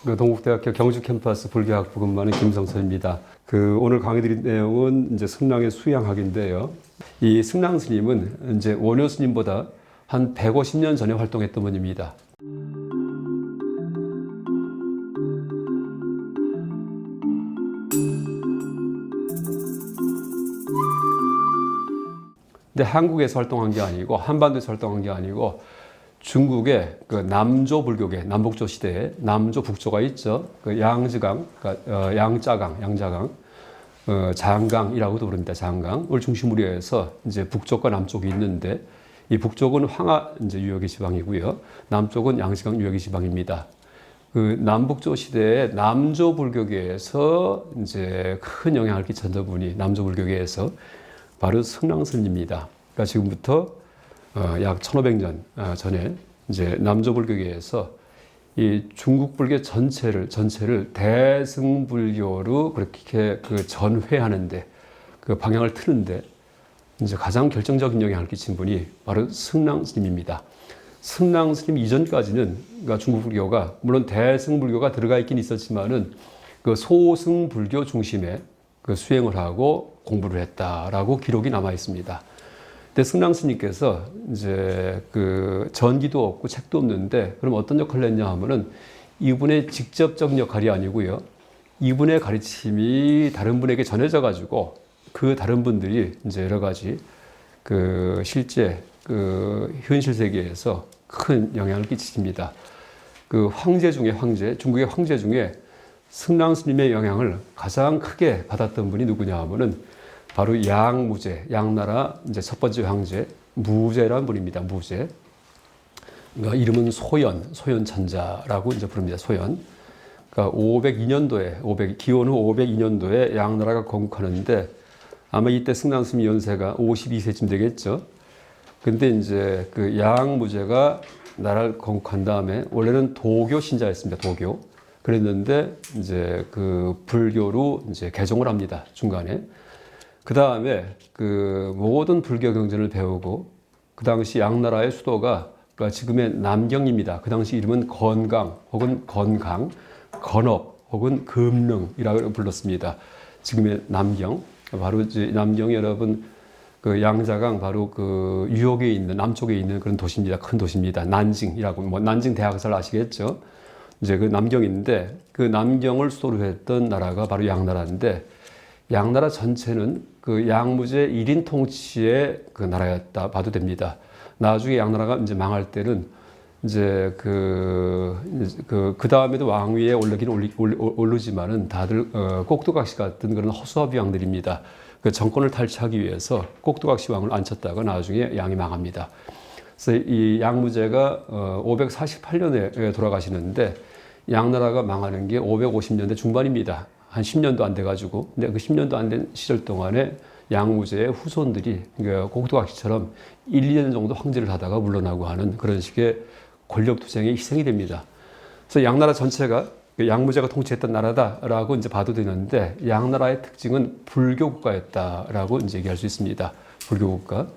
동국대학교 경주 캠퍼스 불교학 부근반의 김성선입니다. 오늘 강의 드릴 내용은 이제 승랑의 수양학인데요. 이 승랑 스님은 이제 원효 스님보다 한 150년 전에 활동했던 분입니다. 근데 한국에서 활동한 게 아니고 한반도에서 활동한 게 아니고 중국의 그 남조 불교계, 남북조 시대에 남조 북조가 있죠. 그 양지강, 그러니까 양자강, 장강이라고도 부릅니다. 장강을 중심으로 해서 이제 북쪽과 남쪽이 있는데 이 북쪽은 황하 이제 유역의 지방이고요. 남쪽은 양지강 유역의 지방입니다. 그 남북조 시대에 남조 불교계에서 이제 큰 영향을 끼쳤던 분이 남조 불교계에서 바로 승랑 스님입니다. 그러니까 지금부터 약 1500년 전에 이제 남조 불교계에서 이 중국 불교 전체를 대승불교로 그렇게 그 전회하는데 그 방향을 트는데 이제 가장 결정적인 영향을 끼친 분이 바로 승랑 스님입니다. 승랑 스님 이전까지는 그러니까 중국 불교가 물론 대승불교가 들어가 있긴 있었지만은 그 소승불교 중심의 그 수행을 하고 공부를 했다라고 기록이 남아 있습니다. 근데 승랑 스님께서 이제 그 전기도 없고 책도 없는데 그럼 어떤 역할을 했냐 하면은 이분의 직접적 역할이 아니고요. 이분의 가르침이 다른 분에게 전해져 가지고 그 다른 분들이 이제 여러 가지 그 실제 그 현실 세계에서 큰 영향을 끼칩니다. 그 황제 중에 중국의 황제 중에 승랑 스님의 영향을 가장 크게 받았던 분이 누구냐 하면은 바로 양무제, 양나라 이제 첫 번째 황제 무제라는 분입니다. 무제. 그러니까 이름은 소연찬자라고 이제 부릅니다. 소연. 그러니까 502년도에 기원 후 502년도에 양나라가 건국하는데 아마 이때 승랑 스님 연세가 52세쯤 되겠죠. 근데 이제 그 양무제가 나라를 건국한 다음에 원래는 도교 신자였습니다. 도교. 그랬는데 이제 그 불교로 이제 개종을 합니다. 중간에. 그 다음에 그 모든 불교 경전을 배우고 그 당시 양나라의 수도가 그러니까 지금의 남경입니다. 그 당시 이름은 건강 혹은 건업 혹은 금릉이라고 불렀습니다. 지금의 남경. 바로 이제 남경이 여러분 그 양자강 바로 그 유역에 있는 남쪽에 있는 그런 도시입니다. 큰 도시입니다. 난징이라고 뭐 난징 대학살 아시겠죠? 이제 그 남경인데 그 남경을 수도로 했던 나라가 바로 양나라인데 양나라 전체는 그 양무제 1인 통치의 그 나라였다 봐도 됩니다. 나중에 양나라가 이제 망할 때는 이제 그 다음에도 왕위에 오르지만은 다들 꼭두각시 같은 그런 허수아비 왕들입니다. 그 정권을 탈취하기 위해서 꼭두각시 왕을 앉혔다가 나중에 양이 망합니다. 그래서 이 양무제가 548년에 돌아가시는데 양나라가 망하는 게 550년대 중반입니다. 한 10년도 안 돼가지고. 근데 그 10년도 안 된 시절 동안에 양무제의 후손들이 그러니까 꼭두각시처럼 1, 2년 정도 황제를 하다가 물러나고 하는 그런 식의 권력 투쟁에 희생이 됩니다. 그래서 양나라 전체가 양무제가 통치했던 나라다라고 이제 봐도 되는데 양나라의 특징은 불교 국가였다라고 이제 얘기할 수 있습니다. 불교 국가.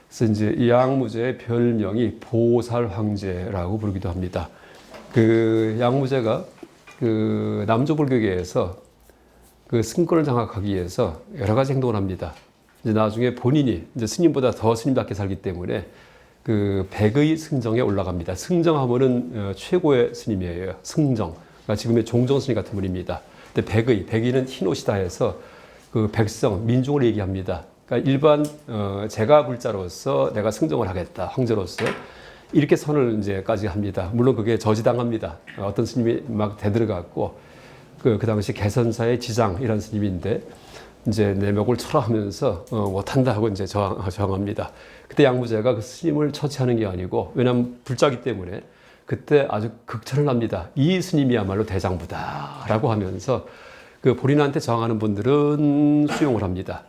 그래서 이제 이 양무제의 별명이 보살 황제라고 부르기도 합니다. 그 양무제가 그 남조 불교계에서 그 승권을 장악하기 위해서 여러 가지 행동을 합니다. 이제 나중에 본인이 이제 스님보다 더 스님답게 살기 때문에 그 백의 승정에 올라갑니다. 승정하면은 최고의 스님이에요. 승정. 그러니까 지금의 종정 스님 같은 분입니다. 근데 백의는 흰옷이다 해서 그 백성, 민중을 얘기합니다. 그러니까 일반 제가 불자로서 내가 승정을 하겠다. 황제로서. 이렇게 선을 이제까지 합니다. 물론 그게 저지당합니다. 어떤 스님이 막 대들어갔고 그 당시 개선사의 지장이라는 스님인데 이제 내목을 철화하면서 못한다 하고 이제 저항합니다. 그때 양무제가 그 스님을 처치하는 게 아니고 왜냐하면 불자기 때문에 그때 아주 극찬을 합니다. 이 스님이야말로 대장부다라고 하면서 그 본인한테 저항하는 분들은 수용을 합니다.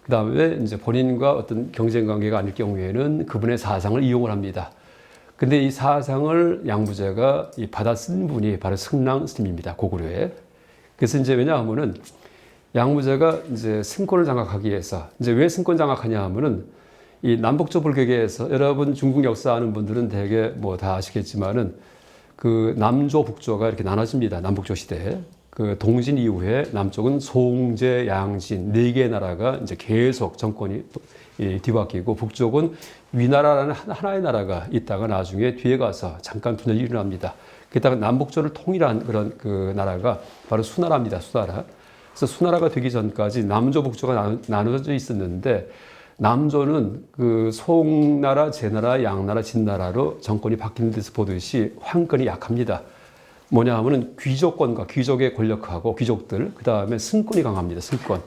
그 다음에 이제 본인과 어떤 경쟁 관계가 아닐 경우에는 그분의 사상을 이용을 합니다. 근데 이 사상을 양무제가 받아 쓴 분이 바로 승랑 스님입니다. 고구려에. 그래서 이제 왜냐하면은 양무제가 이제 승권을 장악하기 위해서 이제 왜 승권 장악하냐 하면은 이 남북조 불교계에서 여러분 중국 역사 아는 분들은 대개 뭐 다 아시겠지만은 그 남조 북조가 이렇게 나눠집니다. 남북조 시대에. 그 동진 이후에 남쪽은 송제, 양진 네 개의 나라가 이제 계속 정권이 뒤바뀌고, 북쪽은 위나라라는 하나의 나라가 있다가 나중에 뒤에 가서 잠깐 분열이 일어납니다. 게다가 남북조를 통일한 그런 그 나라가 바로 수나라입니다. 수나라. 그래서 수나라가 되기 전까지 남조 북조가 나눠져 있었는데, 남조는 그 송나라, 제나라, 양나라, 진나라로 정권이 바뀌는 데서 보듯이 황권이 약합니다. 뭐냐 하면은 귀족권과 귀족의 권력하고 귀족들, 그 다음에 승권이 강합니다. 승권.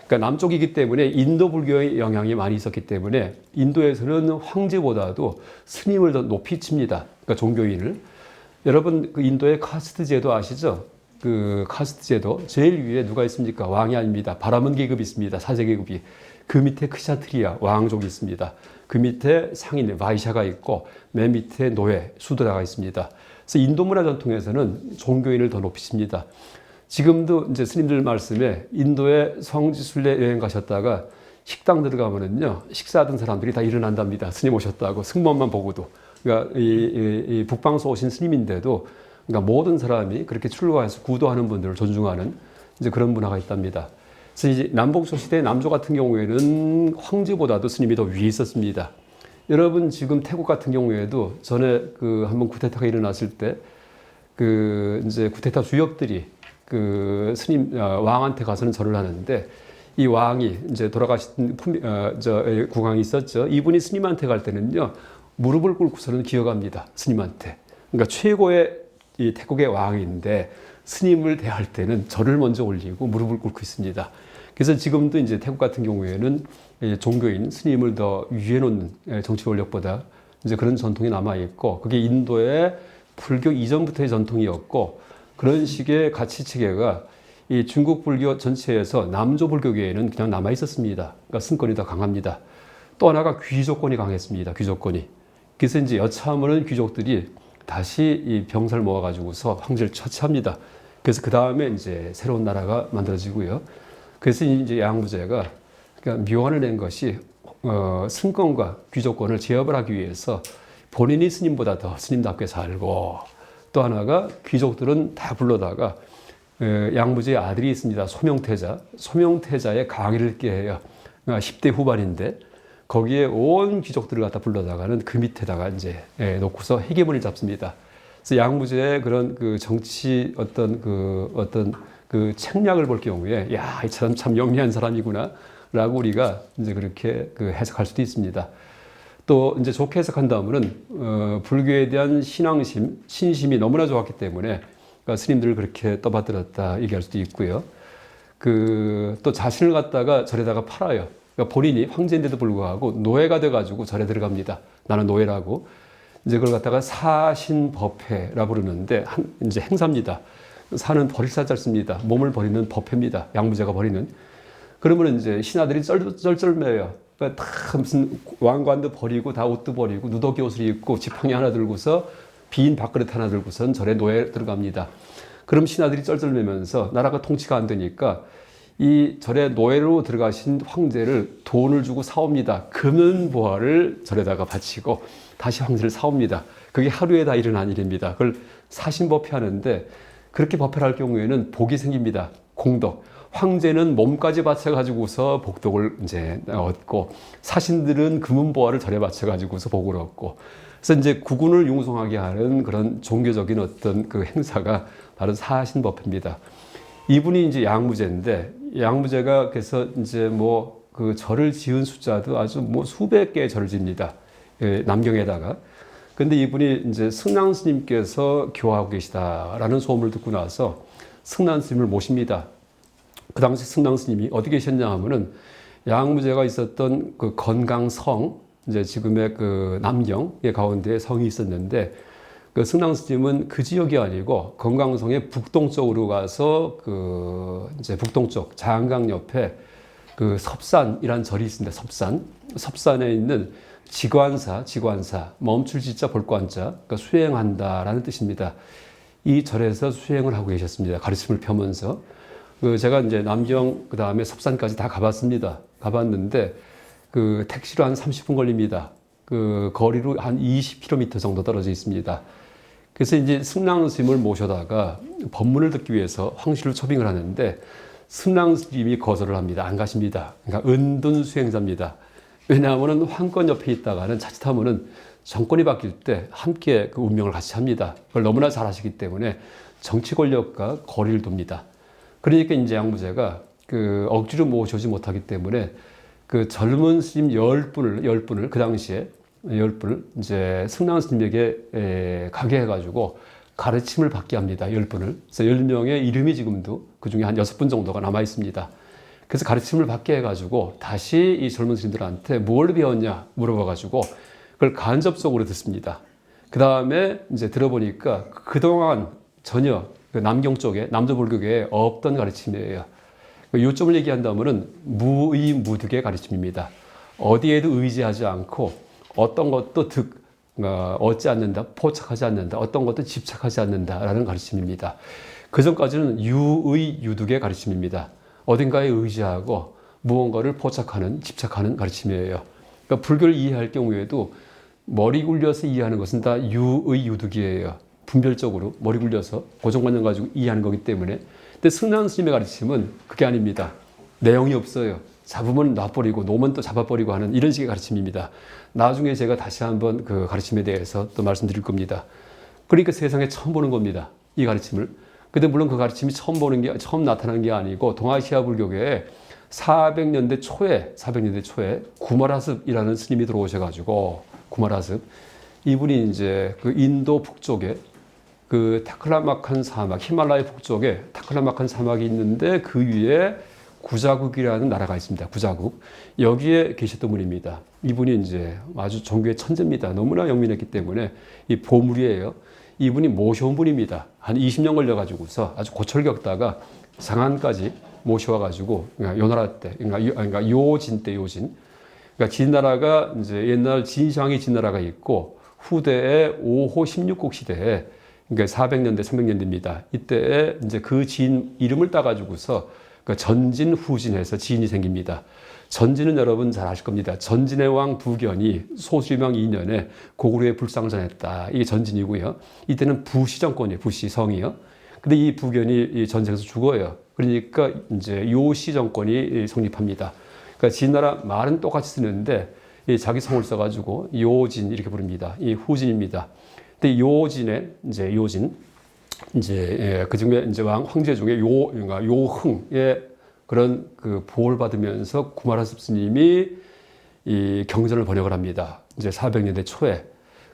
그러니까 남쪽이기 때문에 인도 불교의 영향이 많이 있었기 때문에 인도에서는 황제보다도 스님을 더 높이 칩니다. 그러니까 종교인을. 여러분 그 인도의 카스트 제도 아시죠? 그 카스트 제도 제일 위에 누가 있습니까? 왕이 아닙니다. 바라문 계급이 있습니다. 사제 계급이. 그 밑에 크샤트리아 왕족이 있습니다. 그 밑에 상인 바이샤가 있고 맨 밑에 노예 수드라가 있습니다. 그래서 인도 문화 전통에서는 종교인을 더 높이십니다. 지금도 이제 스님들 말씀에 인도에 성지순례 여행 가셨다가 식당 들어가면은요, 식사하던 사람들이 다 일어난답니다. 스님 오셨다고 승무원만 보고도. 그러니까 이 북방서 오신 스님인데도, 그러니까 모든 사람이 그렇게 출가해서 구도하는 분들을 존중하는 이제 그런 문화가 있답니다. 그래서 이제 남북조 시대 남조 같은 경우에는 황제보다도 스님이 더 위에 있었습니다. 여러분 지금 태국 같은 경우에도 전에 그 한번 쿠데타가 일어났을 때 그 이제 쿠데타 주역들이 그 스님 왕한테 가서는 절을 하는데, 이 왕이 이제 돌아가신 국왕이 있었죠. 이분이 스님한테 갈 때는요, 무릎을 꿇고서는 기어갑니다. 스님한테. 그러니까 최고의 이 태국의 왕인데 스님을 대할 때는 절을 먼저 올리고 무릎을 꿇고 있습니다. 그래서 지금도 이제 태국 같은 경우에는 종교인 스님을 더 위에 놓는 정치 권력보다 이제 그런 전통이 남아 있고, 그게 인도의 불교 이전부터의 전통이었고, 그런 식의 가치 체계가 이 중국 불교 전체에서 남조 불교계에는 그냥 남아 있었습니다. 그러니까 승권이 더 강합니다. 또 하나가 귀족권이 강했습니다. 귀족권이. 그래서 이제 여차하면은 귀족들이 다시 이 병사를 모아가지고서 황제를 처치합니다. 그래서 그 다음에 이제 새로운 나라가 만들어지고요. 그래서 이제 양무제가 그러니까 묘안을 낸 것이 승권과 귀족권을 제압을 하기 위해서 본인이 스님보다 더 스님답게 살고, 또 하나가 귀족들은 다 불러다가 양무제의 아들이 있습니다. 소명태자. 소명태자의 강의를 듣게 해요. 10대 후반인데 거기에 온 귀족들을 갖다 불러다가는 그 밑에다가 이제 놓고서 헤게모니를 잡습니다. 그래서 양무제의 그런 그 정치 어떤 그 책략을 볼 경우에, 야, 이 사람 참 영리한 사람이구나 라고 우리가 이제 그렇게 그 해석할 수도 있습니다. 또 이제 좋게 해석한다면은 불교에 대한 신앙심, 신심이 너무나 좋았기 때문에 그러니까 스님들을 그렇게 떠받들었다 얘기할 수도 있고요. 그 또 자신을 갖다가 절에다가 팔아요. 그러니까 본인이 황제인데도 불구하고 노예가 돼가지고 절에 들어갑니다. 나는 노예라고. 이제 그걸 갖다가 사신법회라 부르는데 이제 행사입니다. 사는 버릴사자 씁니다. 몸을 버리는 법회입니다. 양무제가 버리는. 그러면 이제 신하들이 쩔쩔매요. 그러니까 다 무슨 왕관도 버리고 다 옷도 버리고 누더기 옷을 입고 지팡이 하나 들고서 빈 밥그릇 하나 들고선 절에 노예 들어갑니다. 그럼 신하들이 쩔쩔매면서 나라가 통치가 안 되니까 이 절에 노예로 들어가신 황제를 돈을 주고 사옵니다. 금은보화를 절에다가 바치고 다시 황제를 사옵니다. 그게 하루에 다 일어난 일입니다. 그걸 사신법회 하는데, 그렇게 법회를 할 경우에는 복이 생깁니다. 공덕. 황제는 몸까지 바쳐가지고서 복덕을 이제 얻고, 사신들은 금은보화를 절에 바쳐가지고서 복을 얻고, 그래서 이제 국군을 융성하게 하는 그런 종교적인 어떤 그 행사가 바로 사신법회입니다. 이분이 이제 양무제인데, 양무제가 그래서 이제 뭐 그 절을 지은 숫자도 아주 뭐 수백 개의 절을 집니다. 남경에다가. 근데 이분이 이제 승남 스님께서 교화하고 계시다라는 소문을 듣고 나서 승남 스님을 모십니다. 그 당시 승남 스님이 어디 계셨냐 하면은 양무제가 있었던 그 건강성, 이제 지금의 그 남경의 가운데 성이 있었는데, 그 승남 스님은 그 지역이 아니고 건강성의 북동쪽으로 가서 그 이제 북동쪽 자양강 옆에 그 섭산이란 절이 있습니다. 섭산에 있는 지관사, 멈출 지자 볼관자, 그러니까 수행한다라는 뜻입니다. 이 절에서 수행을 하고 계셨습니다. 가르침을 펴면서. 제가 이제 남경 그 다음에 섭산까지 다 가봤습니다. 가봤는데 그 택시로 한 30분 걸립니다. 그 거리로 한 20km 정도 떨어져 있습니다. 그래서 이제 승랑 스님을 모셔다가 법문을 듣기 위해서 황실로 초빙을 하는데 승랑 스님이 거절을 합니다. 안 가십니다. 그러니까 은둔 수행자입니다. 왜냐하면 황권 옆에 있다가는 자칫하면은 정권이 바뀔 때 함께 그 운명을 같이 합니다. 그걸 너무나 잘 아시기 때문에 정치 권력과 거리를 둡니다. 그러니까 이제 양무제가 그 억지로 모셔오지 못하기 때문에 그 젊은 스님 10분을 그 당시에 10분을 이제 승랑 스님에게 가게 해가지고 가르침을 받게 합니다. 10분을. 그래서 10명의 이름이 지금도 그 중에 한 6분 정도가 남아 있습니다. 그래서 가르침을 받게 해가지고 다시 이 젊은 스님들한테 뭘 배웠냐 물어봐가지고 그걸 간접적으로 듣습니다. 그 다음에 이제 들어보니까 그동안 전혀 그 남경 쪽에, 남조불교계에 없던 가르침이에요. 요점을 얘기한다면은 무의무득의 가르침입니다. 어디에도 의지하지 않고 어떤 것도 얻지 않는다, 포착하지 않는다, 어떤 것도 집착하지 않는다라는 가르침입니다. 그 전까지는 유의유득의 가르침입니다. 어딘가에 의지하고 무언가를 포착하는, 집착하는 가르침이에요. 그러니까 불교를 이해할 경우에도 머리 굴려서 이해하는 것은 다 유의유득이에요. 분별적으로 머리 굴려서 고정관념 가지고 이해하는 거기 때문에. 근데 승랑 스님의 가르침은 그게 아닙니다. 내용이 없어요. 잡으면 놔버리고 놓으면 또 잡아버리고 하는 이런 식의 가르침입니다. 나중에 제가 다시 한번 그 가르침에 대해서 또 말씀드릴 겁니다. 그러니까 세상에 처음 보는 겁니다. 이 가르침을. 근데 물론 그 가르침이 처음 나타난 게 아니고 동아시아 불교계에 400년대 초에 구마라습이라는 스님이 들어오셔가지고 구마라습 이분이 이제 그 인도 북쪽에 그 타클라마칸 사막, 히말라야 북쪽에 타클라마칸 사막이 있는데 그 위에 구자국이라는 나라가 있습니다. 구자국. 여기에 계셨던 분입니다. 이분이 이제 아주 종교의 천재입니다. 너무나 영민했기 때문에 이 보물이에요. 이분이 모셔온 분입니다. 한 20년 걸려가지고서 아주 고초를 겪다가 장안까지 모셔와가지고, 그러니까 요 나라 때, 그러니까 요진 때, 요진. 그러니까 진나라가 이제 옛날 진샹이 진나라가 있고 후대에 5호 16국 시대에 그러니까 400년대, 300년대입니다. 이때에 이제 그 진 이름을 따가지고서 그러니까 전진, 후진해서 지인이 생깁니다. 전진은 여러분 잘 아실 겁니다. 전진의 왕 부견이 소수림왕 2년에 고구려에 불상전했다. 이게 전진이고요. 이때는 부시 정권이에요. 부시 성이요. 근데 이 부견이 전쟁에서 죽어요. 그러니까 이제 요시 정권이 성립합니다. 그러니까 진나라 말은 똑같이 쓰는데 자기 성을 써가지고 요진 이렇게 부릅니다. 이 후진입니다. 근데 요진 그 중에 이제 황제 중에 그러니까 요흥의 그런 그 보호를 받으면서 구마라습 스님이 이 경전을 번역을 합니다. 이제 400년대 초에.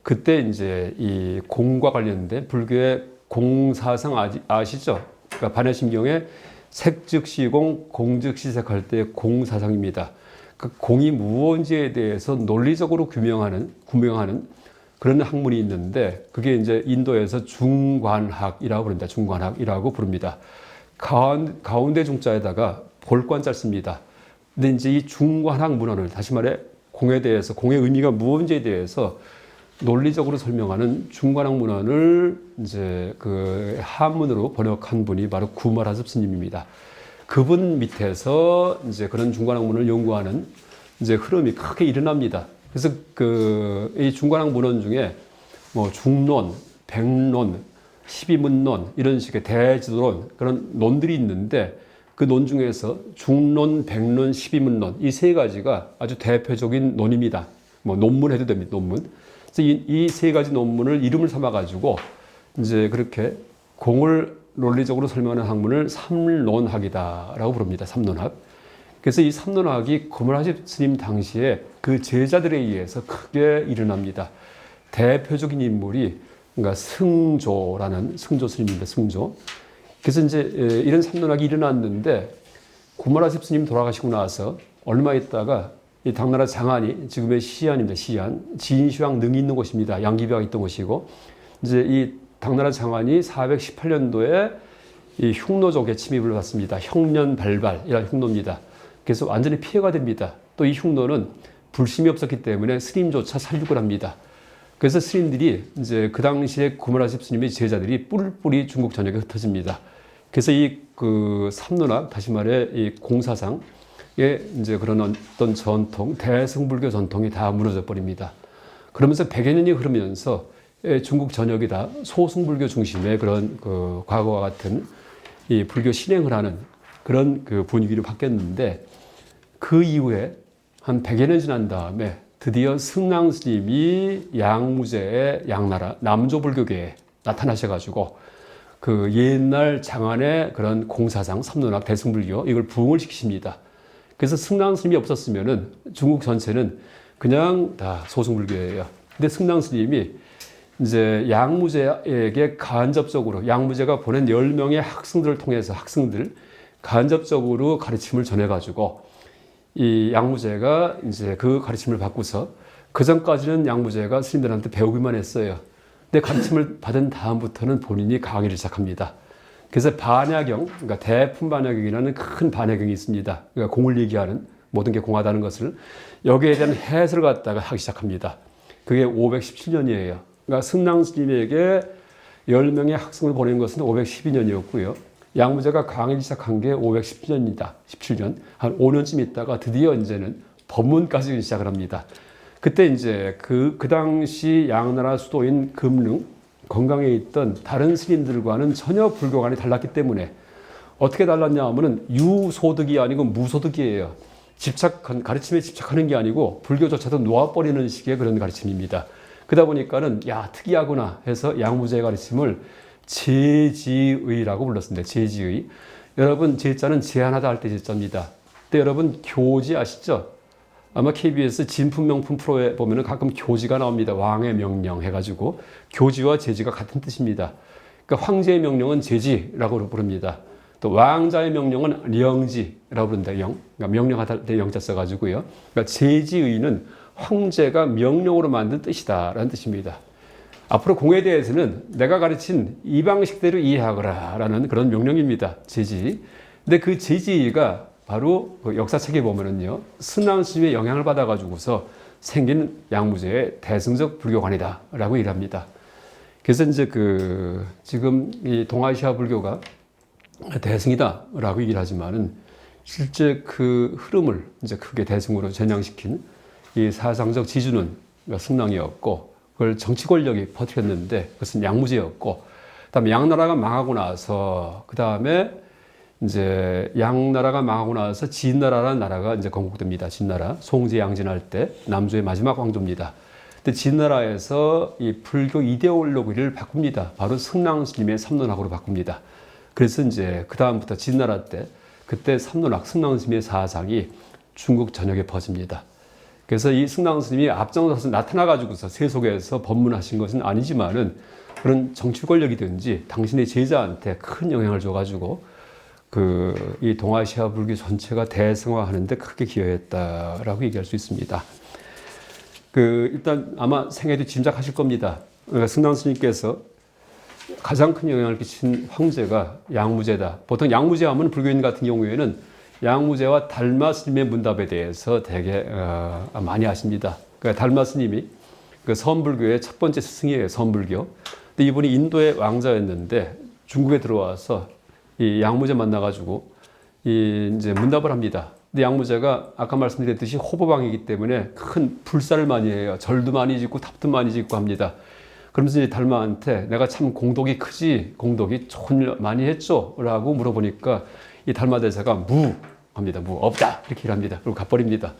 그때 이제 이 공과 관련된 불교의 공사상 아시죠? 그러니까 반야심경에 색즉시공, 공즉시색할 때 공사상입니다. 그 공이 무언지에 대해서 논리적으로 구명하는 그런 학문이 있는데 그게 이제 인도에서 중관학이라고 부릅니다. 중관학이라고 부릅니다. 가운데 중자에다가 볼관자를 씁니다. 근데 이제 이 중관학 문헌을 다시 말해 공에 대해서 공의 의미가 무언지에 대해서 논리적으로 설명하는 중관학 문헌을 이제 그 한문으로 번역한 분이 바로 구마라습 스님입니다. 그분 밑에서 이제 그런 중관학 문헌을 연구하는 이제 흐름이 크게 일어납니다. 그래서 이 중관학 문헌 중에 뭐 중론, 백론, 십이문론 이런 식의 대지도론 그런 논들이 있는데 그 논 중에서 중론, 백론, 십이문론 이 세 가지가 아주 대표적인 논입니다. 뭐 논문 해도 됩니다. 논문. 그래서 이 세 가지 논문을 이름을 삼아 가지고 이제 그렇게 공을 논리적으로 설명하는 학문을 삼론학이다라고 부릅니다. 삼론학. 그래서 이 삼론학이 구마라습 스님 당시에 그 제자들에 의해서 크게 일어납니다. 대표적인 인물이 그러니까 승조라는 승조 스님입니다. 승조. 그래서 이제 이런 삼론학이 일어났는데 구마라습 스님 돌아가시고 나서 얼마 있다가 이 당나라 장안이 지금의 시안입니다. 시안. 진시황 능이 있는 곳입니다. 양귀비가 있던 곳이고 이제 이 당나라 장안이 418년도에 이 흉노족의 침입을 받습니다. 형련발발이라는 흉노입니다. 그래서 완전히 피해가 됩니다. 또 이 흉노는 불심이 없었기 때문에 스님조차 살육을 합니다. 그래서 스님들이 이제 그 당시에 구마라습 스님의 제자들이 뿔뿔이 중국 전역에 흩어집니다. 그래서 이 그 삼론학, 다시 말해 이 공사상의 이제 그런 어떤 전통, 대승불교 전통이 다 무너져 버립니다. 그러면서 100여 년이 흐르면서 중국 전역이 다 소승불교 중심의 그런 그 과거와 같은 이 불교 실행을 하는 그런 그 분위기로 바뀌었는데 그 이후에 한 100여 년 지난 다음에 드디어 승랑 스님이 양무제의 양나라 남조 불교계에 나타나셔가지고 그 옛날 장안의 그런 공사상, 삼론학, 대승불교 이걸 부흥을 시키십니다. 그래서 승랑 스님이 없었으면은 중국 전체는 그냥 다 소승불교예요. 근데 승랑 스님이 이제 양무제에게 간접적으로 양무제가 보낸 10명의 학생들을 통해서 학생들 간접적으로 가르침을 전해가지고 이 양무제가 이제 그 가르침을 받고서 그 전까지는 양무제가 스님들한테 배우기만 했어요. 근데 가르침을 받은 다음부터는 본인이 강의를 시작합니다. 그래서 반야경, 그러니까 대품반야경이라는 큰 반야경이 있습니다. 그러니까 공을 얘기하는 모든 게 공하다는 것을 여기에 대한 해설을 갖다가 하기 시작합니다. 그게 517년이에요. 그러니까 승랑 스님에게 10명의 학생을 보낸 것은 512년이었고요. 양무제가 강의를 시작한 게 517년이다. 17년. 한 5년쯤 있다가 드디어 이제는 법문까지 시작을 합니다. 그때 이제 그 당시 양나라 수도인 금릉, 건강에 있던 다른 스님들과는 전혀 불교관이 달랐기 때문에 어떻게 달랐냐 하면은 유소득이 아니고 무소득이에요. 가르침에 집착하는 게 아니고 불교조차도 놓아버리는 식의 그런 가르침입니다. 그러다 보니까는 야 특이하구나 해서 양무제의 가르침을 제지의라고 불렀습니다. 제지의. 여러분 제자는 제한하다 할 때 제자입니다. 근데 여러분 교지 아시죠? 아마 KBS 진품명품 프로에 보면은 가끔 교지가 나옵니다. 왕의 명령 해가지고 교지와 제지가 같은 뜻입니다. 그러니까 황제의 명령은 제지라고 부릅니다. 또 왕자의 명령은 령지라고 부른다. 그러니까 명령하다 할 때 영자 써가지고요. 그러니까 제지의는 황제가 명령으로 만든 뜻이다라는 뜻입니다. 앞으로 공에 대해서는 내가 가르친 이 방식대로 이해하거라라는 그런 명령입니다. 제지. 근데 그 제지가 바로 그 역사책에 보면은요, 승랑 스님의 영향을 받아가지고서 생긴 양무제의 대승적 불교관이다라고 일합니다. 그래서 이제 지금 이 동아시아 불교가 대승이다라고 얘기를 하지만은 실제 그 흐름을 이제 크게 대승으로 전향시킨 이 사상적 지주는 승랑이었고 그걸 정치 권력이 퍼뜨렸는데 그것은 양무제였고 그다음에 양나라가 망하고 나서 그다음에 이제 양나라가 망하고 나서 진나라라는 나라가 이제 건국됩니다. 진나라 송제 양진할 때 남조의 마지막 왕조입니다. 근데 진나라에서 이 불교 이데올로기를 바꿉니다. 바로 승랑 스님의 삼론학으로 바꿉니다. 그래서 이제 그 다음부터 진나라 때 그때 삼론학 승랑 스님의 사상이 중국 전역에 퍼집니다. 그래서 이 승랑 스님이 앞장서서 나타나가지고서 세속에서 법문하신 것은 아니지만은 그런 정치 권력이든지 당신의 제자한테 큰 영향을 줘가지고 이 동아시아 불교 전체가 대승화하는데 크게 기여했다라고 얘기할 수 있습니다. 일단 아마 생애도 짐작하실 겁니다. 그러니까 승랑 스님께서 가장 큰 영향을 끼친 황제가 양무제다. 보통 양무제 하면 불교인 같은 경우에는 양무제와 달마 스님의 문답에 대해서 되게 많이 아십니다. 그러니까 달마 스님이 그 선불교의 첫 번째 스승이에요. 선불교. 근데 이분이 인도의 왕자였는데 중국에 들어와서 이 양무제 만나가지고 이제 문답을 합니다. 근데 양무제가 아까 말씀드렸듯이 호법왕이기 때문에 큰 불사를 많이 해요. 절도 많이 짓고 탑도 많이 짓고 합니다. 그러면서 이제 달마한테 내가 참 공덕이 크지, 공덕이 좋은 일 많이 했죠? 라고 물어보니까 이 달마 대사가 합니다. 없다. 이렇게 합니다. 그리고 가버립니다.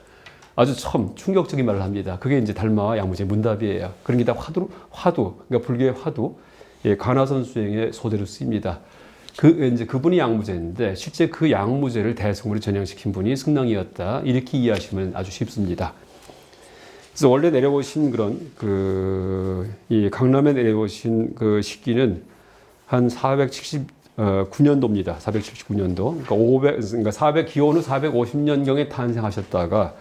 아주 참 충격적인 말을 합니다. 그게 이제 달마와 양무제 문답이에요. 그런 게 다 화두, 그러니까 불교의 화두, 관화선 수행의 소대로 쓰입니다. 이제 그분이 양무제인데 실제 그 양무제를 대승으로 전향시킨 분이 승랑이었다. 이렇게 이해하시면 아주 쉽습니다. 그래서 원래 내려오신 이 강남에 내려오신 그 시기는 한 479년도입니다. 479년도. 그러니까 기원 후 450년경에 탄생하셨다가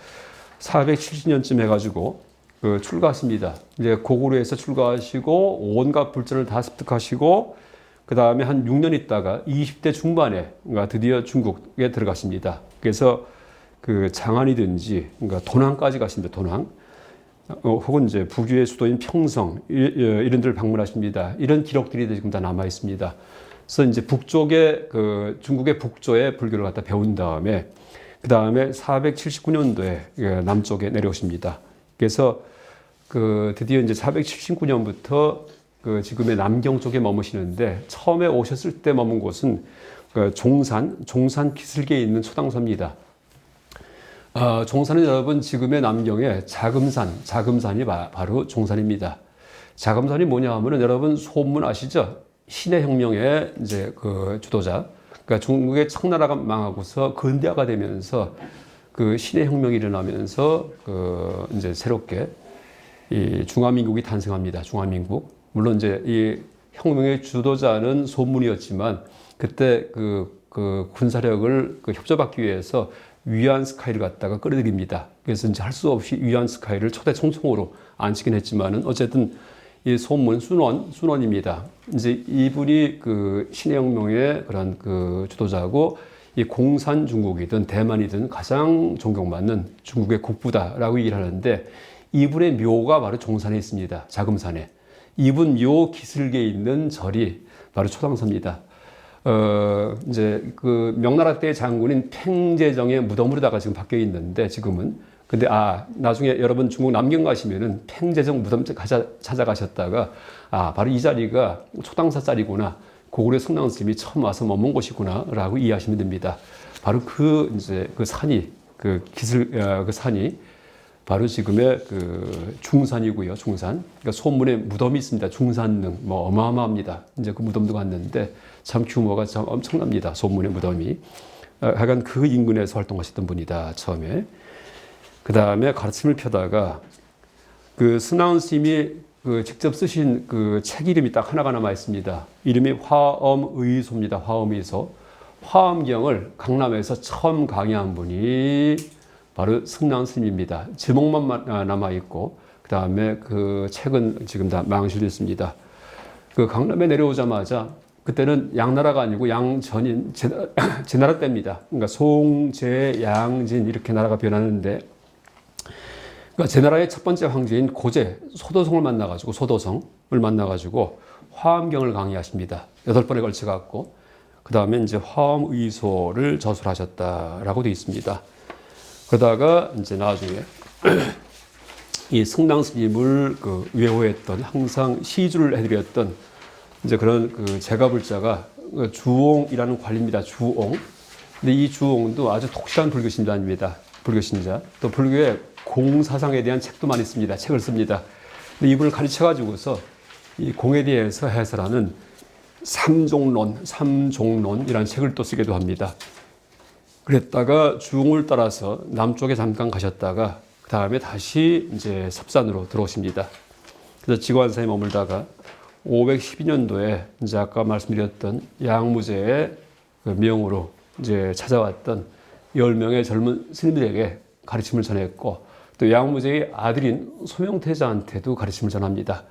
470년쯤 해가지고 출가하십니다. 이제 고구려에서 출가하시고 온갖 불전을 다 습득하시고 그 다음에 한 6년 있다가 20대 중반에 그러니까 드디어 중국에 들어가십니다. 그래서 장안이든지 그러니까 도낭까지 가십니다. 도낭. 혹은 이제 북유의 수도인 평성 이런 데를 방문하십니다. 이런 기록들이 지금 다 남아 있습니다. 그래서 이제 중국의 북조의 불교를 갖다 배운 다음에 그 다음에 479년도에 남쪽에 내려오십니다. 그래서 드디어 이제 479년부터 그 지금의 남경 쪽에 머무시는데 처음에 오셨을 때 머문 곳은 그 종산 기슭에 있는 초당소입니다. 종산은 여러분 지금의 남경의 자금산이 바로 종산입니다. 자금산이 뭐냐 하면은 여러분 소문 아시죠? 신해 혁명의 이제 그 주도자. 그러니까 중국의 청나라가 망하고서 근대화가 되면서 그 신해 혁명이 일어나면서 그 이제 새롭게 이 중화민국이 탄생합니다. 중화민국. 물론 이제 이 혁명의 주도자는 소문이었지만 그때 그 군사력을 협조받기 위해서 위안스카이를 갖다가 끌어들입니다. 그래서 이제 할 수 없이 위안스카이를 초대 총총으로 앉히긴 했지만은 어쨌든 이 소문 순원입니다. 이제 이분이 그 신해혁명의 그런 그 주도자고 이 공산 중국이든 대만이든 가장 존경받는 중국의 국부다라고 얘기를 하는데 이분의 묘가 바로 종산에 있습니다. 자금산에. 이분 묘 기슭에 있는 절이 바로 초당소입니다. 이제 그 명나라 때 장군인 팽제정의 무덤으로다가 지금 바뀌어 있는데 지금은 근데 나중에 여러분 중국 남경 가시면은 팽제정 무덤 찾아가셨다가 바로 이 자리가 초당사 자리구나. 고구려 성당 스님이 처음 와서 머문 곳이구나라고 이해하시면 됩니다. 바로 이제 그 산이 그 산이 바로 지금의 그 중산이고요. 중산. 그러니까 소문에 무덤이 있습니다. 중산릉 뭐 어마어마합니다. 이제 그 무덤도 갔는데 참 규모가 참 엄청납니다. 소문의 무덤이. 하여간 그 인근에서 활동하셨던 분이다. 처음에. 그 다음에 가르침을 펴다가 그 스나운 스님이 그 직접 쓰신 그 책 이름이 딱 하나가 남아 있습니다. 이름이 화엄의소입니다. 화엄의소. 화엄경을 강남에서 처음 강의한 분이 바로 승남 스님입니다. 제목만 남아 있고 그 다음에 그 책은 지금 다 망실됐습니다. 그 강남에 내려오자마자 그때는 양나라가 아니고 양전인 제나라 때입니다. 그러니까 송, 제, 양진 이렇게 나라가 변하는데 그러니까 제나라의 첫 번째 황제인 고제 소도성을 만나가지고 화엄경을 강의하십니다. 8번에 걸쳐 갖고 그 다음에 이제 화엄의소를 저술하셨다라고 되어 있습니다. 그러다가 이제 나중에 이 승당 스님을 그 외호했던 항상 시주를 해드렸던 이제 그런 그 제가불자가 주옹이라는 관리입니다. 주옹. 근데 이 주옹도 아주 독실한 불교신자입니다. 불교신자. 또 불교의 공사상에 대한 책도 많이 씁니다. 책을 씁니다. 근데 이분을 가르쳐가지고서 이 공에 대해서 해설하는 삼종론이라는 책을 또 쓰기도 합니다. 그랬다가 주옹을 따라서 남쪽에 잠깐 가셨다가 그 다음에 다시 이제 섭산으로 들어오십니다. 그래서 지관사에 머물다가 512년도에 이제 아까 말씀드렸던 양무제의 그 명으로 이제 찾아왔던 10명의 젊은 스님들에게 가르침을 전했고 또 양무제의 아들인 소명태자한테도 가르침을 전합니다.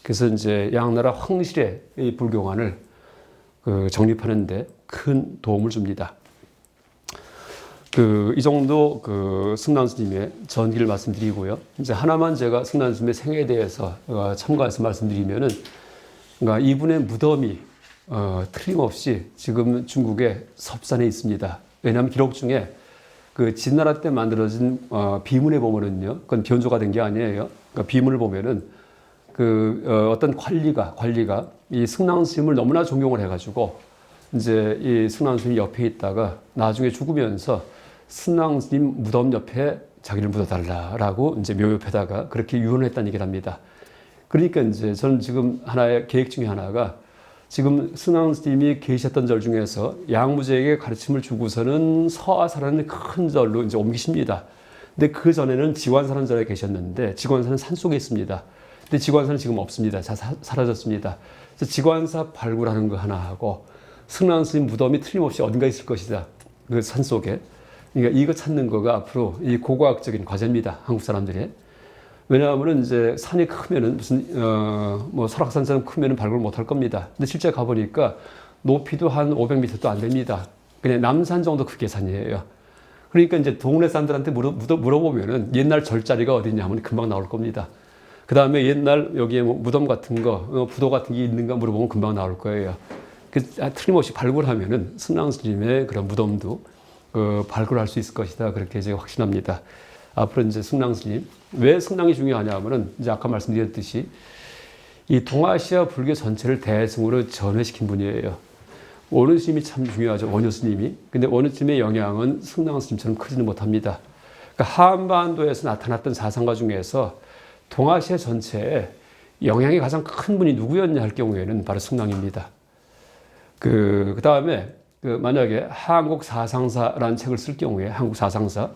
그래서 이제 양나라 황실의 이 불교관을 정립하는데 큰 도움을 줍니다. 이 정도 승남 스님의 전기를 말씀드리고요. 이제 하나만 제가 승남 스님의 생애에 대해서 첨가해서 말씀드리면은 그러니까 이분의 무덤이 틀림없이 지금 중국의 섭산에 있습니다. 왜냐하면 기록 중에 그 진나라 때 만들어진 비문에 보면은요, 그건 변조가 된 게 아니에요. 그러니까 비문을 보면은 어떤 관리가 이 승남 스님을 너무나 존경을 해가지고 이제 이 승남 스님 옆에 있다가 나중에 죽으면서 승남 스님 무덤 옆에 자기를 묻어달라라고 이제 묘 옆에다가 그렇게 유언했다는 얘기를 합니다. 그러니까 이제 저는 지금 하나의 계획 중에 하나가 지금 승남 스님이 계셨던 절 중에서 양무제에게 가르침을 주고서는 서아사라는 큰 절로 이제 옮기십니다. 근데 그 전에는 지관사라는 절에 계셨는데 지관사는 산속에 있습니다. 근데 지관사는 지금 없습니다. 사라졌습니다. 그래서 지관사 발굴하는 거 하나 하고 승남 스님 무덤이 틀림없이 어딘가 있을 것이다. 그 산속에. 그러니까 이거 찾는 거가 앞으로 이 고고학적인 과제입니다. 한국 사람들이. 왜냐하면 이제 산이 크면은 무슨 뭐 설악산처럼 크면은 발굴 못할 겁니다. 근데 실제 가보니까 높이도 한 500m도 안 됩니다. 그냥 남산 정도 크기의 산이에요. 그러니까 이제 동네 사람들한테 물어보면은 옛날 절자리가 어디냐 하면 금방 나올 겁니다. 그 다음에 옛날 여기에 뭐 무덤 같은 거, 부도 같은 게 있는가 물어보면 금방 나올 거예요. 틀림없이 발굴하면은 승남 스님의 그런 무덤도 발굴할 수 있을 것이다. 그렇게 제가 확신합니다. 앞으로 이제 승랑 스님. 왜 승랑이 중요하냐면은 이제 아까 말씀드렸듯이 이 동아시아 불교 전체를 대승으로 전회시킨 분이에요. 원효 스님이 참 중요하죠. 원효 스님이. 근데 원효 스님의 영향은 승랑 스님처럼 크지는 못합니다. 그러니까 한반도에서 나타났던 사상가 중에서 동아시아 전체에 영향이 가장 큰 분이 누구였냐 할 경우에는 바로 승랑입니다. 그 다음에 만약에 한국 사상사라는 책을 쓸 경우에 한국 사상사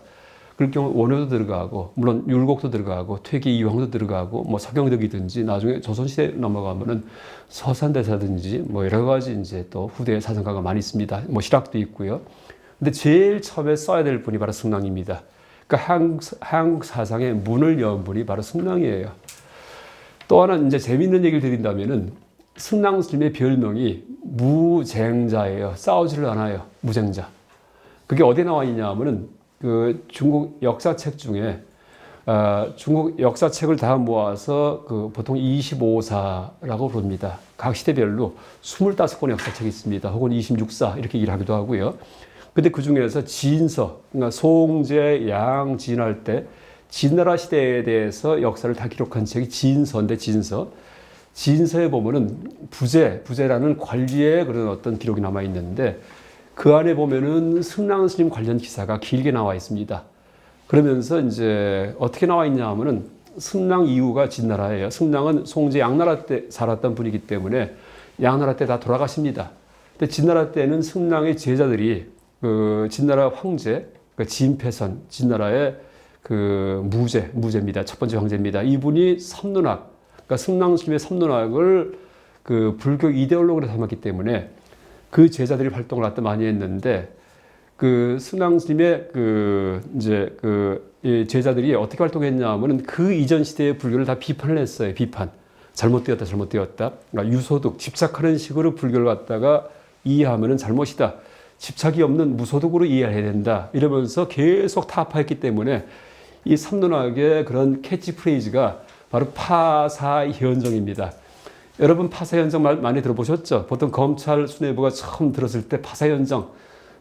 그럴 경우 원효도 들어가고 물론 율곡도 들어가고 퇴계 이황도 들어가고 뭐 서경덕이든지 나중에 조선시대 넘어가면은 서산대사든지 뭐 여러 가지 이제 또 후대 사상가가 많이 있습니다. 뭐 실학도 있고요. 근데 제일 처음에 써야 될 분이 바로 승랑입니다. 그러니까 한국 사상의 문을 연 분이 바로 승랑이에요. 또 하나 이제 재미있는 얘기를 드린다면은 승랑 스님의 별명이 무쟁자예요. 싸우지를 않아요. 무쟁자. 그게 어디에 나와 있냐면은 그 중국 역사책 중에 중국 역사책을 다 모아서 그 보통 25사라고 부릅니다. 각 시대별로 25권의 역사책이 있습니다. 혹은 26사 이렇게 얘기를 하기도 하고요. 근데 그 중에서 진서, 그러니까 송제, 양, 진할 때 진나라 시대에 대해서 역사를 다 기록한 책이 진서인데 진서. 진서에 보면은 부제라는 관리의 그런 어떤 기록이 남아 있는데 그 안에 보면은 승랑 스님 관련 기사가 길게 나와 있습니다. 그러면서 이제 어떻게 나와 있냐 하면은 승랑 이후가 진나라예요. 승랑은 송제 양나라 때 살았던 분이기 때문에 양나라 때 다 돌아가십니다. 근데 진나라 때는 승랑의 제자들이 그 진나라 황제, 그 진패선, 진나라의 그 무제입니다. 첫 번째 황제입니다. 이분이 삼론학, 그러니까 승랑 스님의 삼론학을 그 불교 이데올로기로 삼았기 때문에 그 제자들이 활동을 갖다 많이 했는데 그 승랑 스님의 그 이제 그 제자들이 어떻게 활동했냐 하면은 그 이전 시대의 불교를 다 비판을 했어요. 비판. 잘못되었다. 그러니까 유소득, 집착하는 식으로 불교를 갖다가 이해하면은 잘못이다. 집착이 없는 무소득으로 이해해야 된다. 이러면서 계속 타파했기 때문에 이 삼론학의 그런 캐치프레이즈가 바로 파사현정입니다. 여러분 파사현정 말 많이 들어보셨죠? 보통 검찰 수뇌부가 처음 들었을 때 파사현정,